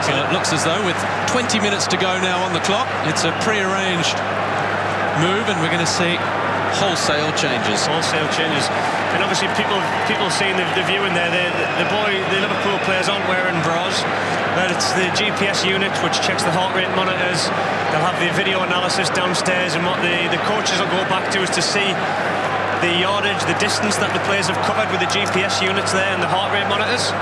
So it looks as though with 20 minutes to go now on the clock, it's a pre-arranged move, and we're going to see wholesale changes. Wholesale changes. And obviously people seeing the view in there, the Liverpool players aren't wearing bras, but it's the GPS unit which checks the heart rate monitors. They'll have the video analysis downstairs, and what the coaches will go back to is to see the yardage, the distance that the players have covered with the GPS units there and the heart rate monitors.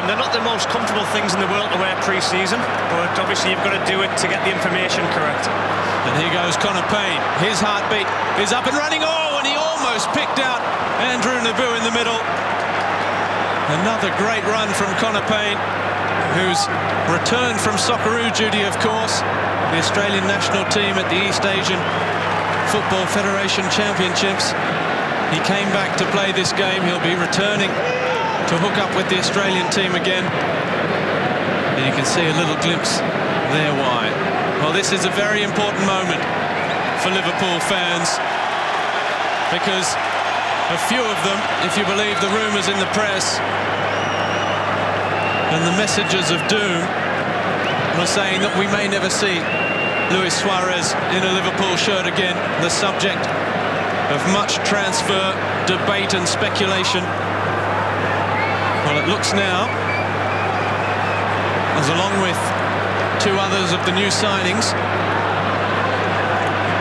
They're not the most comfortable things in the world to wear pre-season, but obviously you've got to do it to get the information correct. And here goes Connor Payne. His heartbeat is up and running. Oh, and he almost post, picked out Andrew Naboo in the middle. Another great run from Connor Payne, who's returned from Socceroo duty, of course. The Australian national team at the East Asian Football Federation Championships. He came back to play this game. He'll be returning to hook up with the Australian team again. And you can see a little glimpse there why. Well, this is a very important moment for Liverpool fans, because a few of them, if you believe the rumours in the press and the messages of doom, were saying that we may never see Luis Suarez in a Liverpool shirt again, the subject of much transfer debate and speculation. Well, it looks now as, along with two others of the new signings,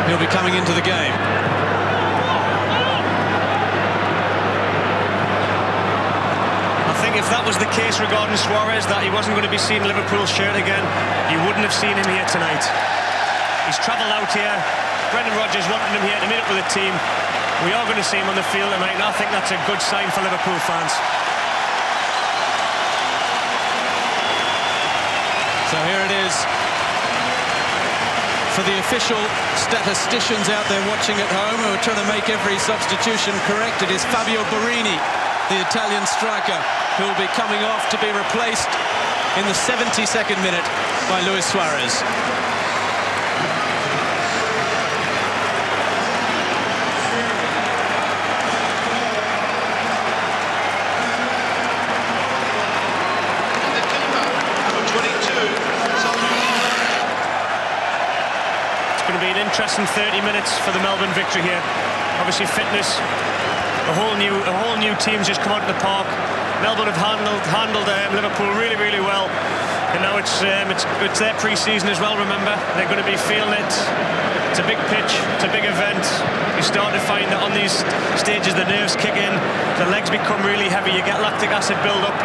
he'll be coming into the game. I think if that was the case regarding Suarez, that he wasn't going to be seeing Liverpool's shirt again, you wouldn't have seen him here tonight. He's travelled out here. Brendan Rodgers wanted him here to meet up with the team. We are going to see him on the field tonight, and I think that's a good sign for Liverpool fans. So here it is for the official statisticians out there watching at home who are trying to make every substitution correct. It is Fabio Borini, the Italian striker, who will be coming off to be replaced in the 72nd minute by Luis Suarez. Interesting 30 minutes for the Melbourne victory here. Obviously fitness, a whole new team's just come out of the park. Melbourne have handled Liverpool really well, and now it's their pre-season as well. Remember, they're going to be feeling it. It's a big pitch, it's a big event. You start to find that on these stages the nerves kick in, the legs become really heavy, you get lactic acid build up.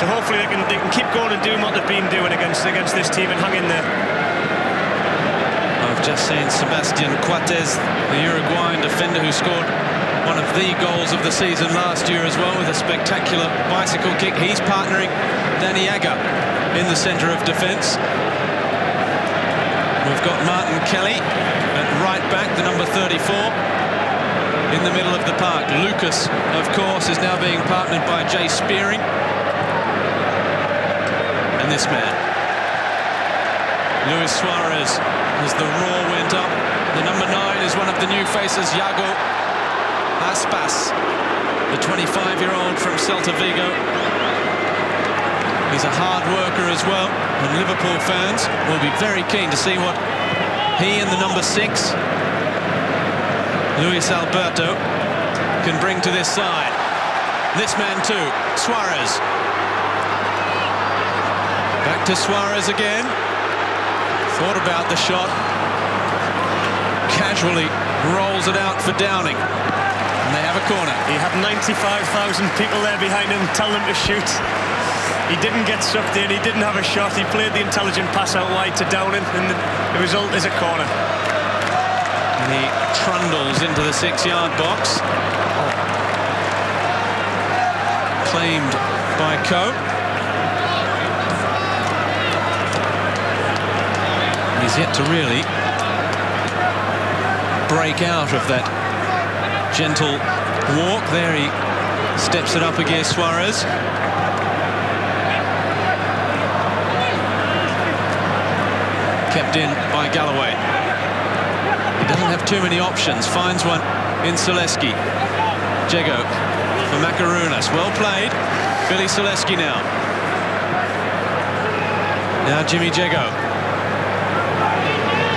So hopefully they can keep going and doing what they've been doing against this team and hang in there. I've just seen Sebastian Coates, the Uruguayan defender who scored one of the goals of the season last year as well, with a spectacular bicycle kick. He's partnering Danny Aga in the centre of defence. We've got Martin Kelly at right back, the number 34, in the middle of the park. Lucas, of course, is now being partnered by Jay Spearing. And this man, Luis Suarez, as the roar went up. The number 9 is one of the new faces, Iago Aspas, the 25-year-old from Celta Vigo. He's a hard worker as well, and Liverpool fans will be very keen to see what he and the number 6, Luis Alberto, can bring to this side. This man too, Suarez. Back to Suarez again. Thought about the shot, casually rolls it out for Downing, and they have a corner. He had 95,000 people there behind him telling him to shoot. He didn't get sucked in, he didn't have a shot, he played the intelligent pass out wide to Downing, and the result is a corner. And he trundles into the 6-yard box. Claimed by Coe. He's yet to really break out of that gentle walk. There he steps it up against Suarez. Kept in by Galloway. He doesn't have too many options. Finds one in Selesky. Jego for Macaronis. Well played. Billy Selesky now. Now Jimmy Jego.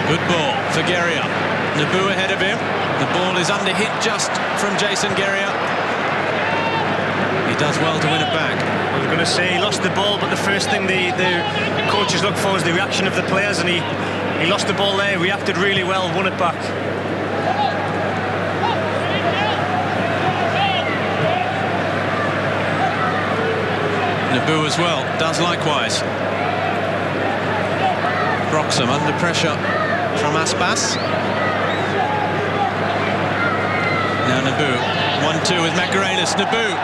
Good ball for Gerrard. Naboo ahead of him. The ball is under hit just from Jason Gerrard. He does well to win it back. I was going to say he lost the ball, but the first thing the coaches look for is the reaction of the players, and he lost the ball there, reacted really well, won it back. Naboo as well does likewise. Broxham under pressure from Aspas. Now Naboo, 1-2 with Macarena. Naboo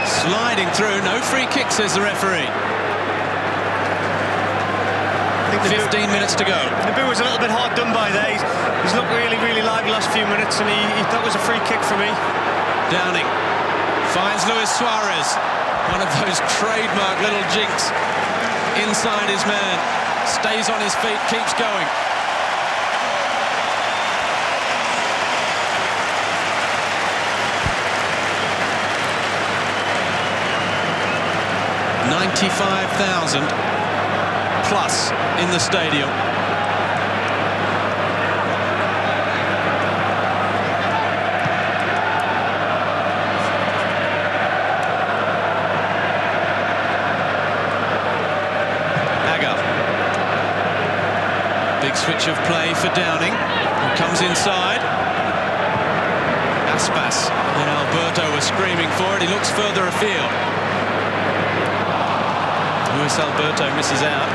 sliding through, no free kick, says the referee. 15 minutes to go. Naboo was a little bit hard done by there. He's looked really, really lively last few minutes, and he thought it was a free kick for me. Downing finds Luis Suarez, one of those trademark little jinks inside his man, stays on his feet, keeps going. $95,000 plus in the stadium. Big switch of play for Downing, who comes inside. Aspas and Alberto were screaming for it. He looks further afield. Luis Alberto misses out.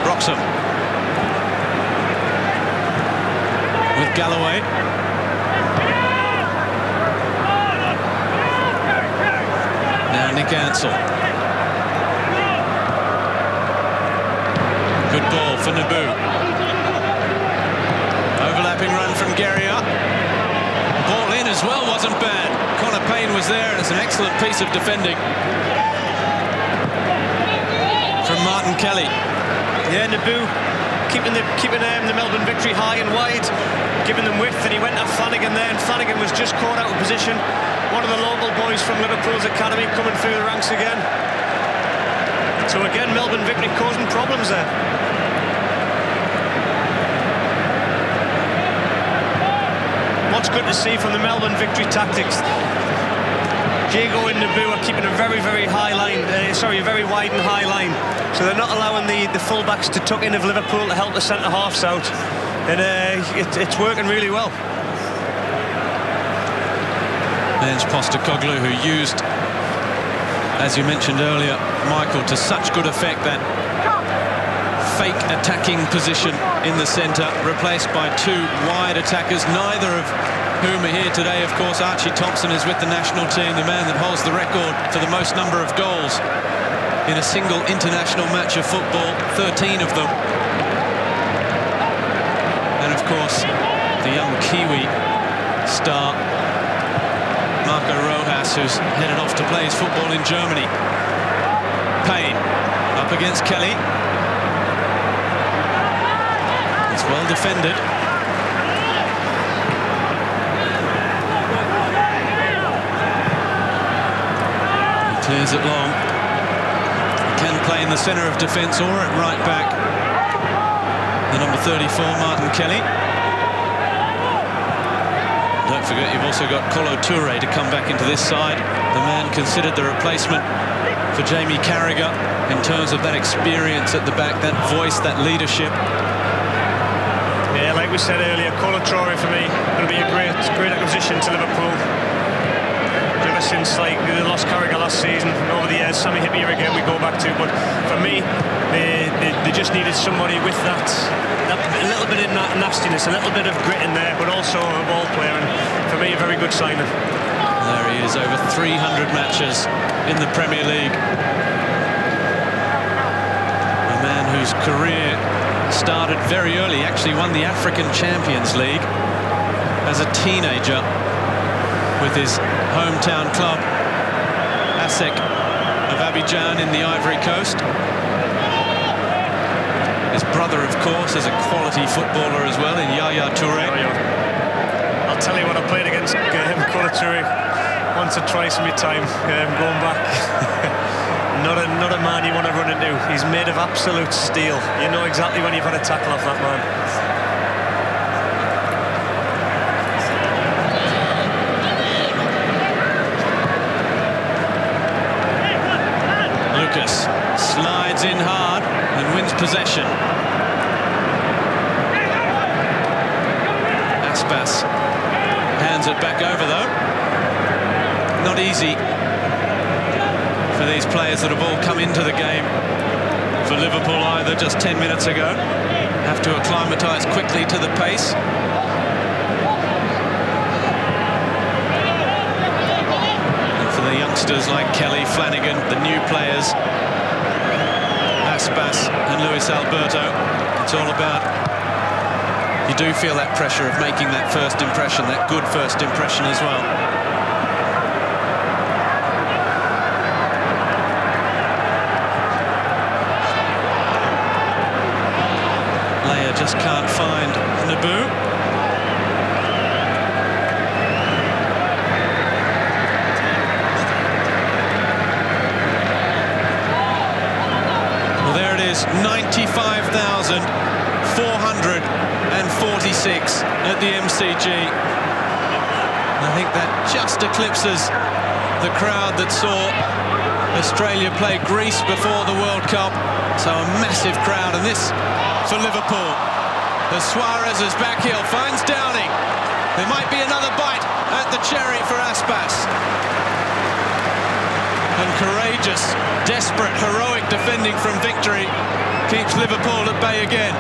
Roxham with Galloway. Now Nick Ansell. Good ball for Naboo. Overlapping run from Gerrard. Ball in as well, wasn't bad. Connor Payne was there, and it's an excellent piece of defending from Martin Kelly. Yeah, Naboo keeping the Melbourne Victory high and wide, giving them width, and he went at Flanagan there, and Flanagan was just caught out of position. One of the local boys from Liverpool's academy coming through the ranks again. So again, Melbourne Victory causing problems there. What's good to see from the Melbourne Victory tactics, Iago and Naboo are keeping a very, very high line, a very wide and high line. So they're not allowing the full-backs to tuck in of Liverpool to help the centre-halves out. And it's working really well. There's Postecoglou, who used, as you mentioned earlier, Michael, to such good effect that fake attacking position in the centre, replaced by two wide attackers, neither of whom are here today. Of course, Archie Thompson is with the national team, the man that holds the record for the most number of goals in a single international match of football, 13 of them. And of course, the young Kiwi star, Marco Rojas, who's headed off to play his football in Germany. Payne up against Kelly. It's well defended. He clears it long. He can play in the centre of defence or at right back. The number 34, Martin Kelly. Don't forget, you've also got Kolo Toure to come back into this side. The man considered the replacement for Jamie Carragher in terms of that experience at the back, that voice, that leadership. Yeah, like we said earlier, Kolo Toure for me will be a great acquisition to Liverpool. Ever since they lost Carragher last season, and over the years, Sammy Hippier again we go back to. But for me, they just needed somebody with that a little bit of nastiness, a little bit of grit in there, but also a ball player. And for me, a very good signing. There he is, over 300 matches in the Premier League. A man whose career started very early, actually won the African Champions League as a teenager with his hometown club, ASEC of Abidjan in the Ivory Coast. His brother, of course, is a quality footballer as well in Yaya Toure. I'll tell you what, I played against Kolo Toure once or twice in my time going back. Not a man you want to run into. He's made of absolute steel. You know exactly when you've had a tackle off that man. Lucas slides in hard and wins possession. Aspas hands it back over though. not easy for these players that have all come into the game for Liverpool either just 10 minutes ago. Have to acclimatise quickly to the pace. And for the youngsters like Kelly, Flanagan, the new players, Aspas and Luis Alberto, it's all about, you do feel that pressure of making that first impression, that good first impression as well. Just can't find Naboo. Well, there it is, 95,446 at the MCG. I think that just eclipses the crowd that saw Australia play Greece before the World Cup. So a massive crowd, and this for Liverpool. The Suarez's back heel finds Downing. There might be another bite at the cherry for Aspas. And courageous, desperate, heroic defending from victory keeps Liverpool at bay again.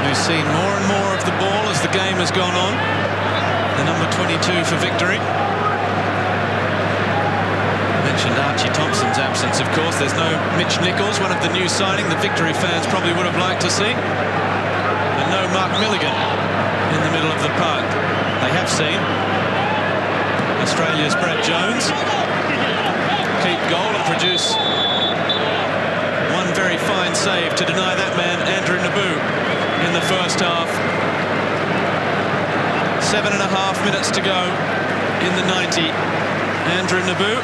Who's seen more and more of the ball as the game has gone on. The number 22 for victory. Mentioned Archie Thompson's absence, of course. There's no Mitch Nichols, one of the new signing the victory fans probably would have liked to see. And no Mark Milligan in the middle of the park. They have seen Australia's Brett Jones keep goal and produce one very fine save to deny that man Andrew Naboo in the first half. 7.5 minutes to go in the 90. Andrew Naboo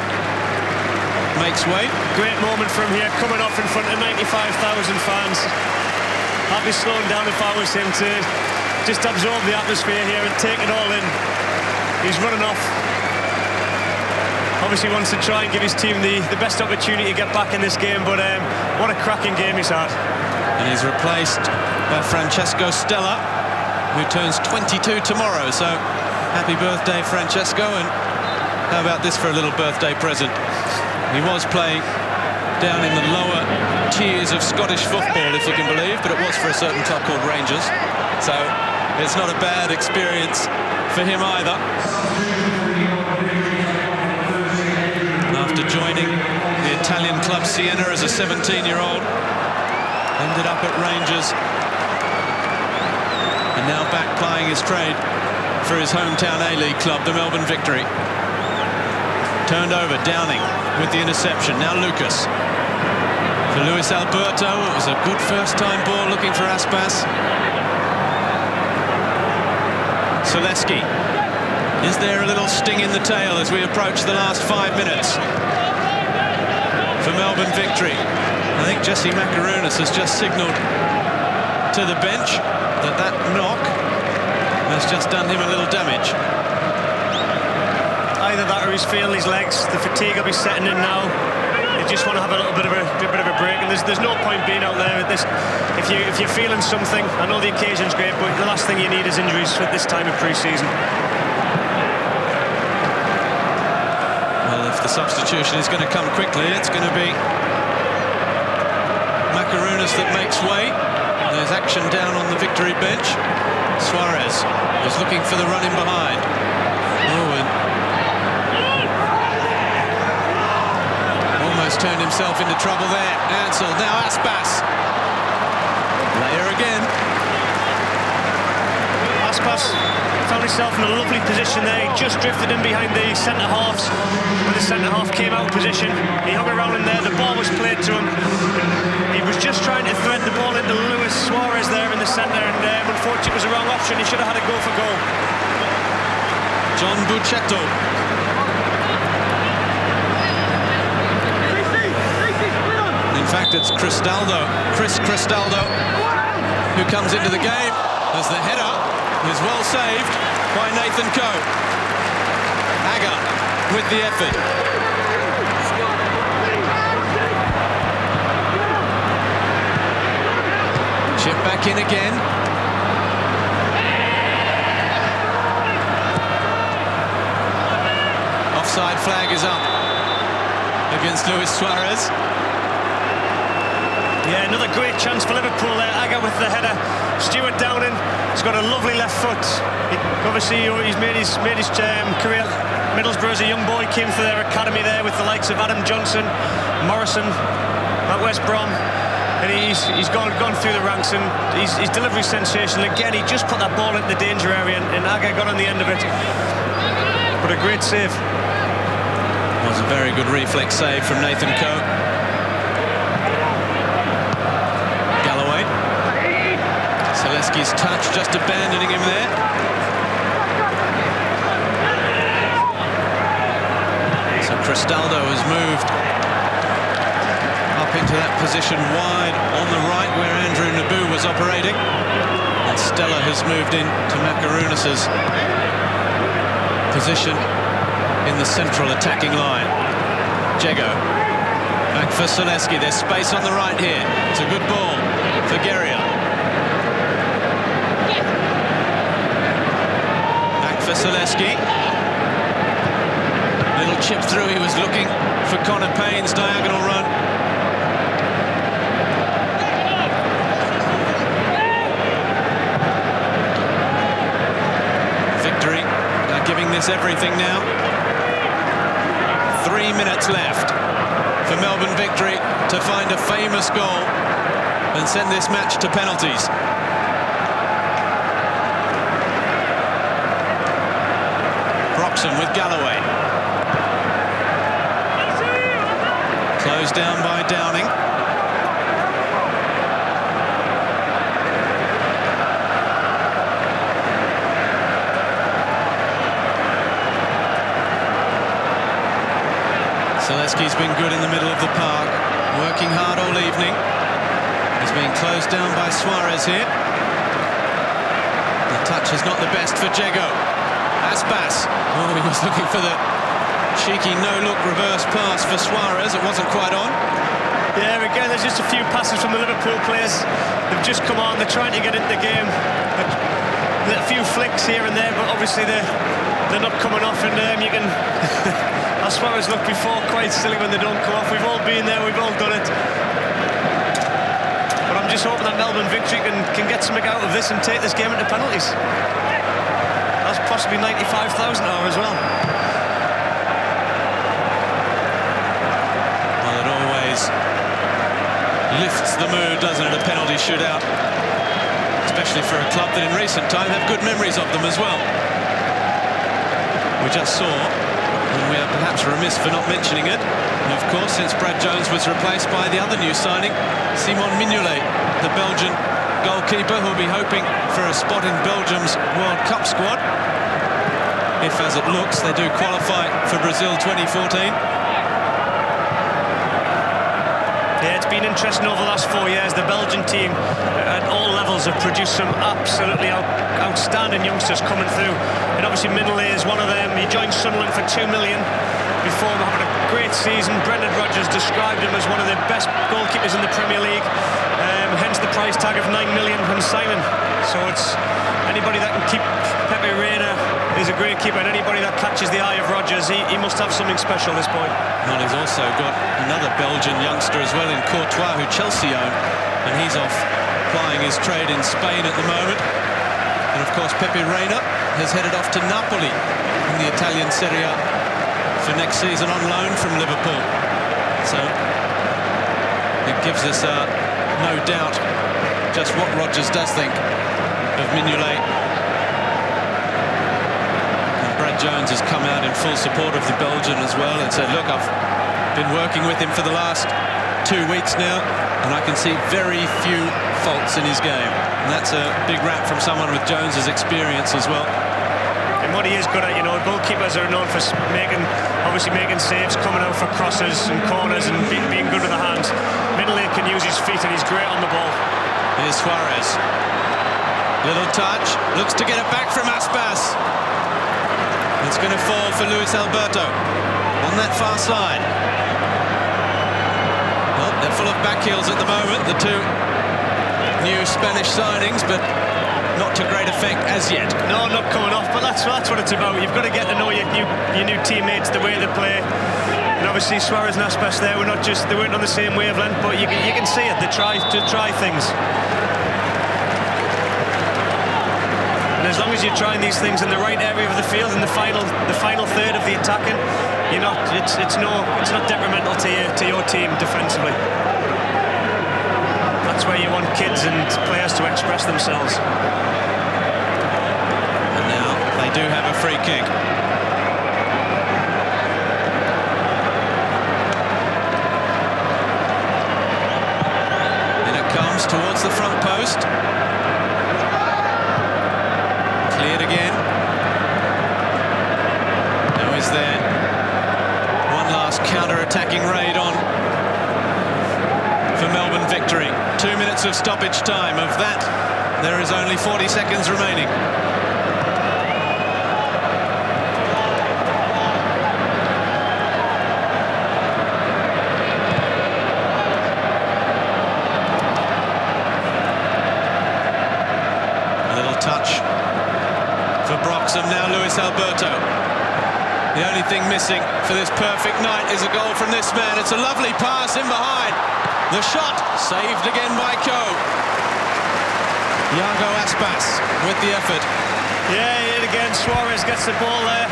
makes way. Great moment from here, coming off in front of 95,000 fans. I'd be slowing down if I was him to just absorb the atmosphere here and take it all in. He's running off. Obviously wants to try and give his team the best opportunity to get back in this game, but what a cracking game he's had. And he's replaced by Francesco Stella, who turns 22 tomorrow, so happy birthday, Francesco, and how about this for a little birthday present? He was playing down in the lower tiers of Scottish football, if you can believe, but it was for a certain club called Rangers, so it's not a bad experience for him either. After joining the Italian club Siena as a 17-year-old, ended up at Rangers, and now back plying his trade for his hometown A-League club, the Melbourne Victory. Turned over, Downing with the interception. Now Lucas. For Luis Alberto, it was a good first-time ball looking for Aspas. Zaleski. Is there a little sting in the tail as we approach the last 5 minutes for Melbourne Victory? I think Jesse Macaronis has just signalled to the bench that knock has just done him a little damage. Either that or he's feeling his legs. The fatigue will be setting in now. They just want to have a little bit of a break, and there's no point being out there at this. If you're feeling something, I know the occasion's great, but the last thing you need is injuries at this time of pre-season. Well, if the substitution is going to come quickly, it's going to be Macaronis that makes way. There's action down on the Victory bench. Suarez is looking for the run in behind. Oh, and almost turned himself into trouble there. Ansel, now Aspas. Later again. Aspas found himself in a lovely position there. He just drifted in behind the centre-halves. When the centre-half came out of position, he hung around in there. The ball was played to him. He was just trying to thread the ball into Luis Suarez there in the centre, and unfortunately it was the wrong option. He should have had a go for goal. John Buccetto. In fact, it's Cristaldo, Chris Cristaldo, who comes into the game as the header is well saved by Nathan Coe. Aga with the effort. Chip back in again. Offside flag is up against Luis Suarez. Yeah, another great chance for Liverpool there. Aga with the header. Stuart Downing has got a lovely left foot. Obviously, he's made his career. Middlesbrough as a young boy, came through their academy there with the likes of Adam Johnson, Morrison at West Brom, and he's gone through the ranks, and his delivery sensational. Again, he just put that ball into the danger area, and Aga got on the end of it. But a great save. It was a very good reflex save from Nathan Coe. Galloway. Zalewski's touch, just abandoning him there. So Cristaldo has moved up into that position wide on the right where Andrew Nabu was operating. And Stella has moved in to Macaronis's position in the central attacking line. Jago back for Zalewski. There's space on the right here. It's a good ball for Gerrard. Back for Zalewski. Little chip through. He was looking for Connor Payne's diagonal run. Victory. They're giving this everything now. 3 minutes left for Melbourne Victory to find a famous goal and send this match to penalties. Broxham with Galloway. Closed down by Downing. Zalewski's been good in the middle of the park, working hard all evening. He's being closed down by Suarez here. The touch is not the best for Iago Aspas. Oh, he was looking for the cheeky no-look reverse pass for Suarez. It wasn't quite on. Yeah, again, there's just a few passes from the Liverpool players. They've just come on, they're trying to get into the game. A few flicks here and there, but obviously they're not coming off, and you can... As Suarez looked before, quite silly when they don't come off. We've all been there, we've all done it. But I'm just hoping that Melbourne Victory can get something out of this and take this game into penalties. That's possibly 95,000 hour as well. Well, it always lifts the mood, doesn't it, a penalty shootout? Especially for a club that in recent time have good memories of them as well. We just saw, and we are perhaps remiss for not mentioning it, and of course, since Brad Jones was replaced by the other new signing, Simon Mignolet, the Belgian goalkeeper, who'll be hoping for a spot in Belgium's World Cup squad. If, as it looks, they do qualify for Brazil 2014. Yeah, it's been interesting over the last 4 years. The Belgian team at all levels have produced some absolutely outstanding youngsters coming through. And obviously Mignolet is one of them. He joined Sunderland for $2 million before having a great season. Brendan Rodgers described him as one of the best goalkeepers in the Premier League. Hence the price tag of $9 million from signing. So it's anybody that can keep Pepe Reina is a great keeper, and anybody that catches the eye of Rodgers, he must have something special, this boy. Well, he's also got another Belgian youngster as well in Courtois, who Chelsea own, and he's off plying his trade in Spain at the moment. And of course Pepe Reina has headed off to Napoli in the Italian Serie A for next season on loan from Liverpool. So it gives us no doubt just what Rodgers does think of Mignolet. And Brad Jones has come out in full support of the Belgian as well and said, look, I've been working with him for the last 2 weeks now, and I can see very few faults in his game. And that's a big rap from someone with Jones's experience as well. And what he is good at, you know, goalkeepers are known for obviously making saves, coming out for crosses and corners and being good with the hands. Mignolet can use his feet, and he's great on the ball. Here's Suarez. Little touch, looks to get it back from Aspas. It's going to fall for Luis Alberto on that far side. Well, they're full of back heels at the moment, the two new Spanish signings, but not to great effect as yet. No, not coming off, but that's what it's about. You've got to get to know your new teammates, the way they play. And obviously Suarez and Aspas there they weren't on the same wavelength, but you can see it. They try things. And as long as you're trying these things in the right area of the field, in the final third of the attacking, it's not detrimental to your team defensively. That's where you want kids and players to express themselves. And now they do have a free kick. And it comes towards the front post. Cleared again. Now is there one last counter-attacking raid on for Melbourne victory. 2 minutes of stoppage time. Of that, there is only 40 seconds remaining. A little touch for Broxham, now Luis Alberto. The only thing missing for this perfect night is a goal from this man. It's a lovely pass in behind. The shot saved again by Coe. Iago Aspas with the effort. Yeah, yet again Suarez gets the ball there.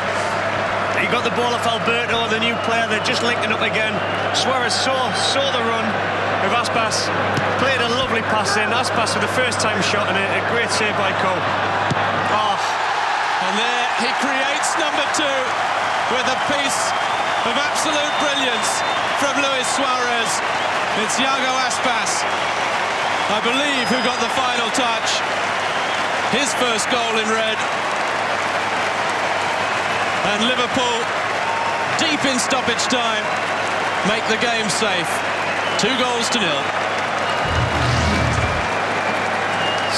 He got the ball off Alberto, the new player. They're just linking up again. Suarez saw the run of Aspas, played a lovely pass in. Aspas with the first time shot and a great save by Coe. Oh. And there he creates number 2 with a piece of absolute brilliance from Luis Suarez. It's Iago Aspas, I believe, who got the final touch. His first goal in red. And Liverpool, deep in stoppage time, make the game safe. 2-0.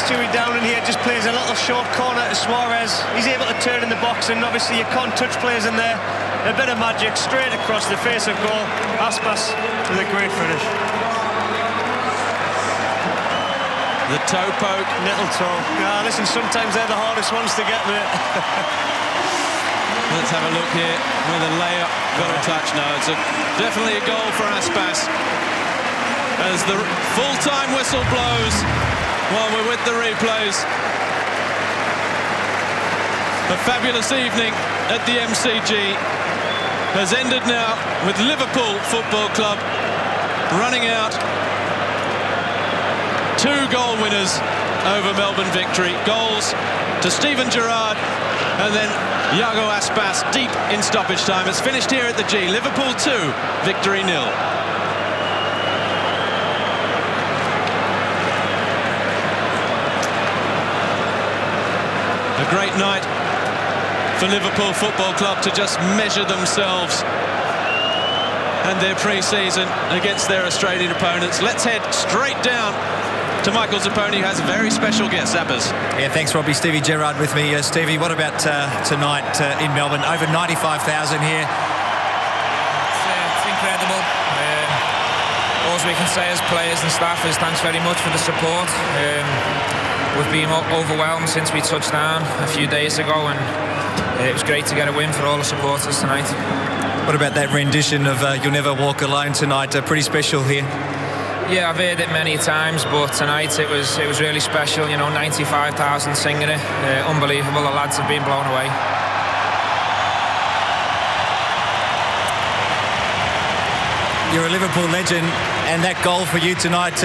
Stewie down in here just plays a little short corner to Suarez. He's able to turn in the box, and obviously you can't touch players in there. A bit of magic straight across the face of goal. Aspas with a great finish. The toe poke. Little toe. Listen, sometimes they're the hardest ones to get, mate. Let's have a look here with a layup. Got a touch. No, it's definitely a goal for Aspas. As the full-time whistle blows while we're with the replays. A fabulous evening at the MCG has ended now with Liverpool Football Club running out 2 goal winners over Melbourne victory. Goals to Steven Gerrard and then Iago Aspas deep in stoppage time. It's finished here at the G. Liverpool 2, victory 0. A great night for Liverpool Football Club to just measure themselves and their pre-season against their Australian opponents. Let's head straight down to Michael Zapponi, who has a very special guest. Zappers. Yeah, thanks, Robbie. Stevie Gerrard with me. Stevie, what about tonight in Melbourne? Over 95,000 here. It's incredible. All we can say as players and staff is thanks very much for the support. We've been overwhelmed since we touched down a few days ago, and it was great to get a win for all the supporters tonight. What about that rendition of You'll Never Walk Alone tonight? Pretty special here. Yeah, I've heard it many times, but tonight it was really special. 95,000 singing it. Unbelievable. The lads have been blown away. You're a Liverpool legend, and that goal for you tonight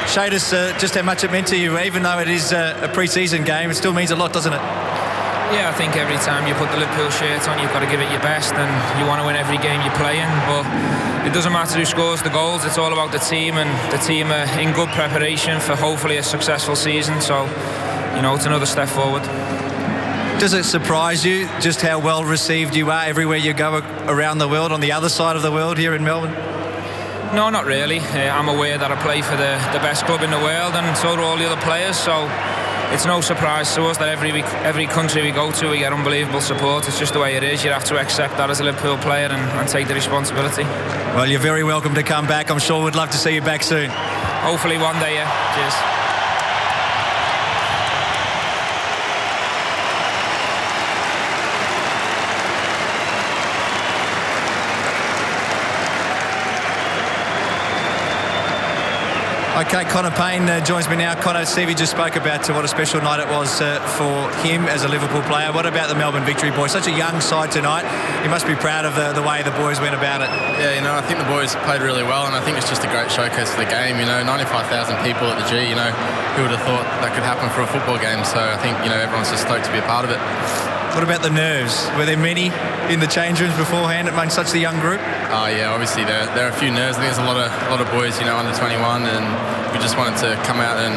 showed us just how much it meant to you. Even though it is a pre-season game, it still means a lot, doesn't it? Yeah, I think every time you put the Liverpool shirt on, you've got to give it your best, and you want to win every game you're playing. But it doesn't matter who scores the goals. It's all about the team, and the team are in good preparation for hopefully a successful season. So, it's another step forward. Does it surprise you just how well received you are everywhere you go around the world, on the other side of the world here in Melbourne? No, not really. I'm aware that I play for the best club in the world, and so do all the other players. So it's no surprise to us that every country we go to, we get unbelievable support. It's just the way it is. You have to accept that as a Liverpool player and take the responsibility. Well, you're very welcome to come back. I'm sure we'd love to see you back soon. Hopefully one day, yeah. Cheers. Okay, Connor Payne joins me now. Connor, Stevie just spoke about what a special night it was for him as a Liverpool player. What about the Melbourne victory, boys? Such a young side tonight. You must be proud of the way the boys went about it. Yeah, I think the boys played really well, and I think it's just a great showcase for the game. 95,000 people at the G. Who would have thought that could happen for a football game? So I think everyone's just stoked to be a part of it. What about the nerves? Were there many in the change rooms beforehand among such a young group? Oh yeah, obviously there are a few nerves. I think there's a lot of boys, under 21, and we just wanted to come out and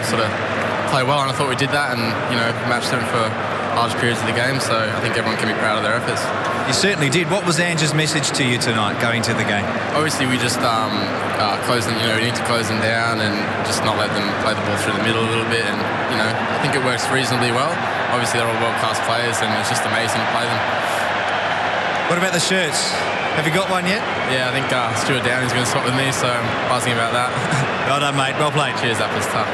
sort of play well, and I thought we did that, and matched them for large periods of the game. So I think everyone can be proud of their efforts. You certainly did. What was Ange's message to you tonight going to the game? Obviously we just close them. We need to close them down and just not let them play the ball through the middle a little bit. And I think it works reasonably well. Obviously they're all world-class players, and it's just amazing to play them. What about the shirts? Have you got one yet? Yeah, I think Stuart Downey's going to swap with me, so I'm buzzing about that. Well done, mate. Well played. Cheers, that was tough.